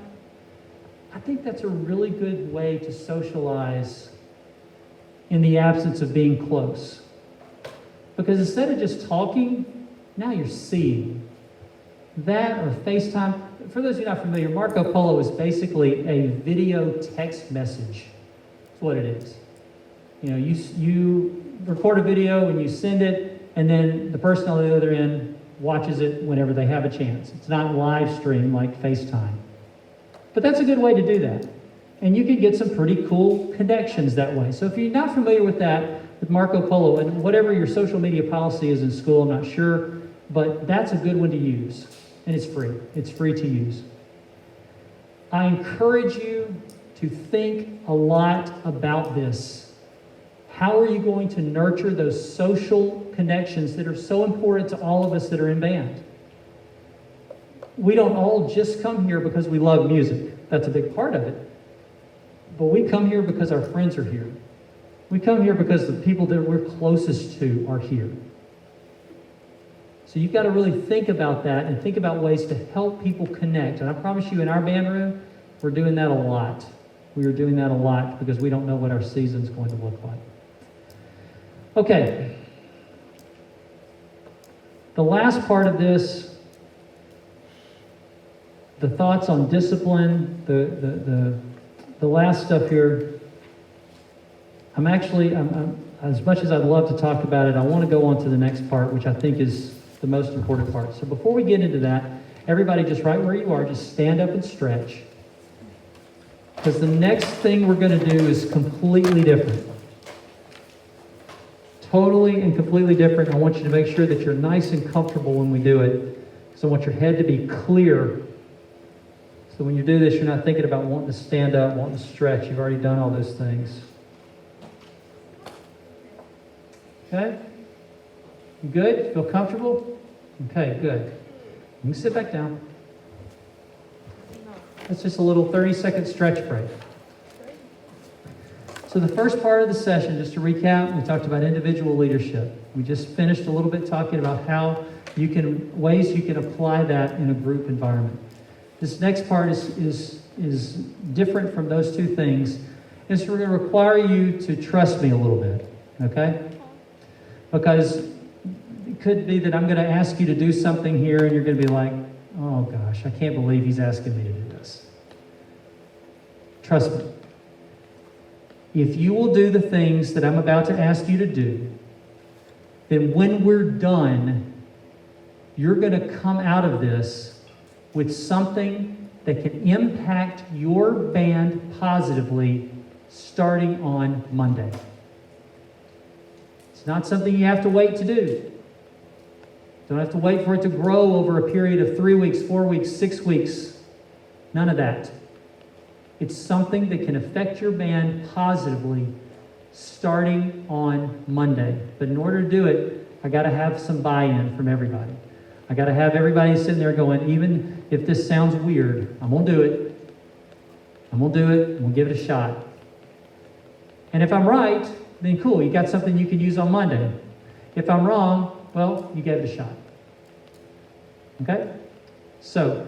S1: I think that's a really good way to socialize in the absence of being close. Because instead of just talking, now you're seeing. That or FaceTime. For those of you not familiar, Marco Polo is basically a video text message. That's what it is. You know, you record a video and you send it, and then the person on the other end watches it whenever they have a chance. It's not live stream like FaceTime. But that's a good way to do that. And you can get some pretty cool connections that way. So if you're not familiar with that, with Marco Polo, and whatever your social media policy is in school, I'm not sure, but that's a good one to use. And it's free. It's free to use. I encourage you to think a lot about this. How are you going to nurture those social connections that are so important to all of us that are in band? We don't all just come here because we love music. That's a big part of it. But we come here because our friends are here. We come here because the people that we're closest to are here. So you've got to really think about that and think about ways to help people connect. And I promise you, in our band room, we're doing that a lot. We are doing that a lot because we don't know what our season's going to look like. Okay. The last part of this, the thoughts on discipline, the last stuff here, I'm as much as I'd love to talk about it, I want to go on to the next part, which I think is the most important part. So before we get into that, everybody just right where you are, just stand up and stretch. Because the next thing we're going to do is completely different. Totally and completely different. I want you to make sure that you're nice and comfortable when we do it. Because I want your head to be clear. So when you do this, you're not thinking about wanting to stand up, wanting to stretch. You've already done all those things. Okay? You good? Feel comfortable? Okay, good. You can sit back down. That's just a little 30-second stretch break. So the first part of the session, just to recap, we talked about individual leadership. We just finished a little bit talking about how ways you can apply that in a group environment. This next part is different from those two things. It's going to require you to trust me a little bit, okay? Because it could be that I'm going to ask you to do something here and you're going to be like, oh gosh, I can't believe he's asking me to do this. Trust me. If you will do the things that I'm about to ask you to do, then when we're done, you're going to come out of this with something that can impact your band positively starting on Monday. It's not something you have to wait to do. Don't have to wait for it to grow over a period of 3 weeks, 4 weeks, 6 weeks. None of that. It's something that can affect your band positively starting on Monday. But in order to do it, I got to have some buy-in from everybody. I got to have everybody sitting there going, even if this sounds weird, I'm going to do it. I'm going to do it. I'm going to give it a shot. And if I'm right, then cool, you got something you can use on Monday. If I'm wrong, well, you gave it a shot. Okay? So,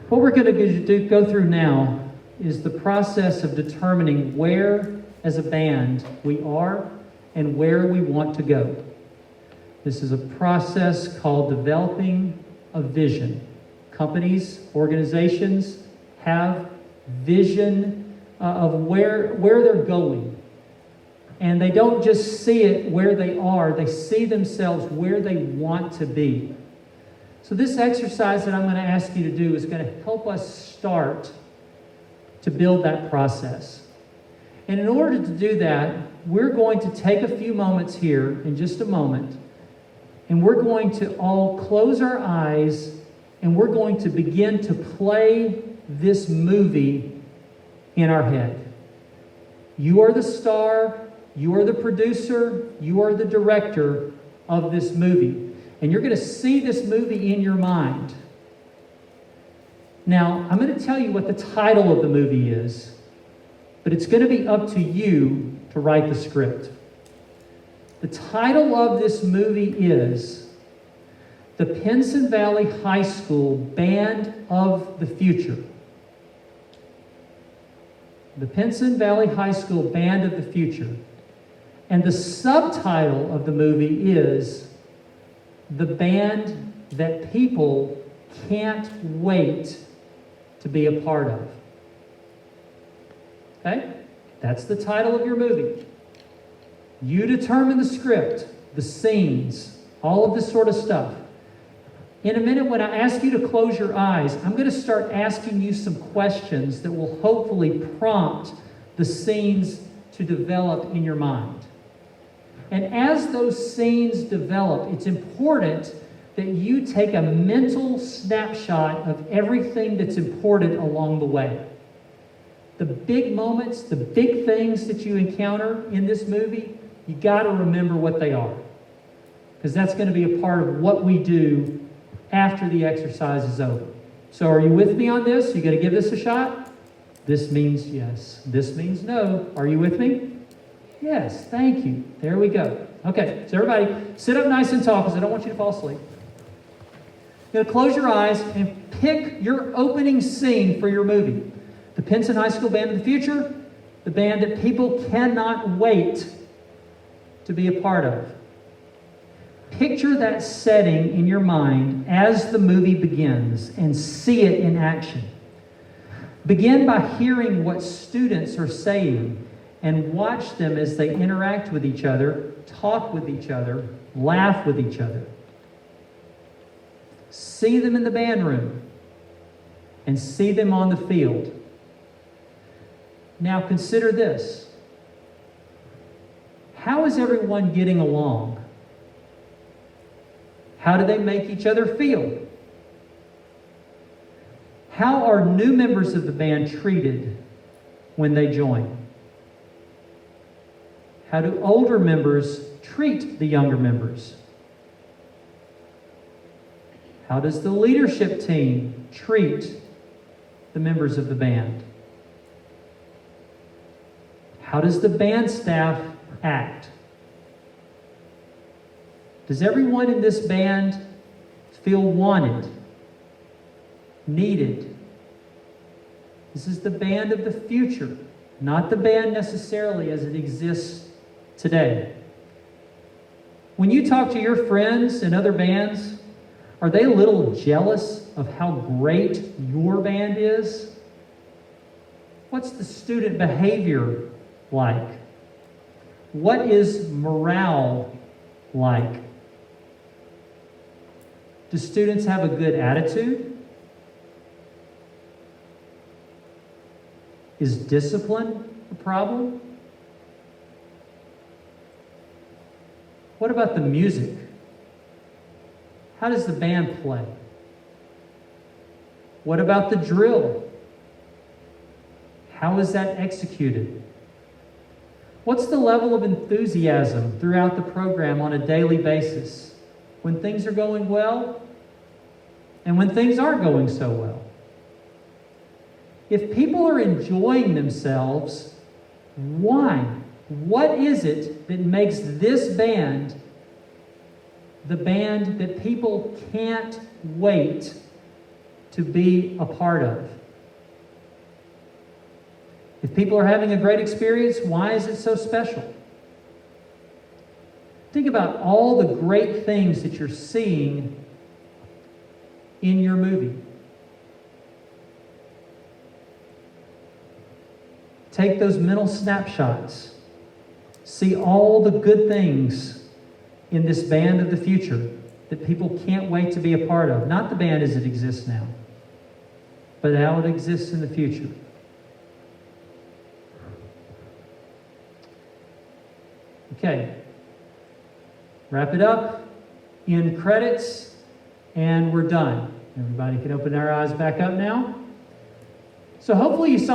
S1: what we're going to go through now is the process of determining where, as a band, we are and where we want to go. This is a process called developing a vision. Companies, organizations have vision of where they're going. And they don't just see it where they are, they see themselves where they want to be. So this exercise that I'm going to ask you to do is going to help us start to build that process. And in order to do that, we're going to take a few moments here in just a moment, and we're going to all close our eyes and we're going to begin to play this movie in our head. You are the star, you are the producer, you are the director of this movie. And you're going to see this movie in your mind. Now, I'm going to tell you what the title of the movie is, but it's going to be up to you to write the script. The title of this movie is The Pinson Valley High School Band of the Future. The Pinson Valley High School Band of the Future. And the subtitle of the movie is The Band That People Can't Wait to Be a Part of. Okay? That's the title of your movie. You determine the script, the scenes, all of this sort of stuff. In a minute, when I ask you to close your eyes, I'm going to start asking you some questions that will hopefully prompt the scenes to develop in your mind. And as those scenes develop, it's important that you take a mental snapshot of everything that's important along the way. The big moments, the big things that you encounter in this movie, you got to remember what they are. Because that's going to be a part of what we do after the exercise is over. So are you with me on this? You going to give this a shot? This means yes. This means no. Are you with me? Yes, thank you. There we go. Okay, so everybody, sit up nice and tall because I don't want you to fall asleep. You're going to close your eyes and pick your opening scene for your movie. The Pinson High School Band of the Future, the band that people cannot wait to be a part of. Picture that setting in your mind as the movie begins and see it in action. Begin by hearing what students are saying and watch them as they interact with each other, talk with each other, laugh with each other. See them in the band room and see them on the field. Now consider this. How is everyone getting along? How do they make each other feel? How are new members of the band treated when they join? How do older members treat the younger members? How does the leadership team treat the members of the band? How does the band staff act? Does everyone in this band feel wanted, needed? This is the band of the future, not the band necessarily as it exists today. When you talk to your friends in other bands, are they a little jealous of how great your band is? What's the student behavior like? What is morale like? Do students have a good attitude? Is discipline a problem? What about the music? How does the band play? What about the drill? How is that executed? What's the level of enthusiasm throughout the program on a daily basis? When things are going well and when things aren't going so well. If people are enjoying themselves, why? What is it that makes this band the band that people can't wait to be a part of? If people are having a great experience, why is it so special? Think about all the great things that you're seeing in your movie. Take those mental snapshots. See all the good things in this band of the future that people can't wait to be a part of. Not the band as it exists now, but how it exists in the future. Okay. Wrap it up, end credits, and we're done. Everybody can open their eyes back up now. So hopefully you saw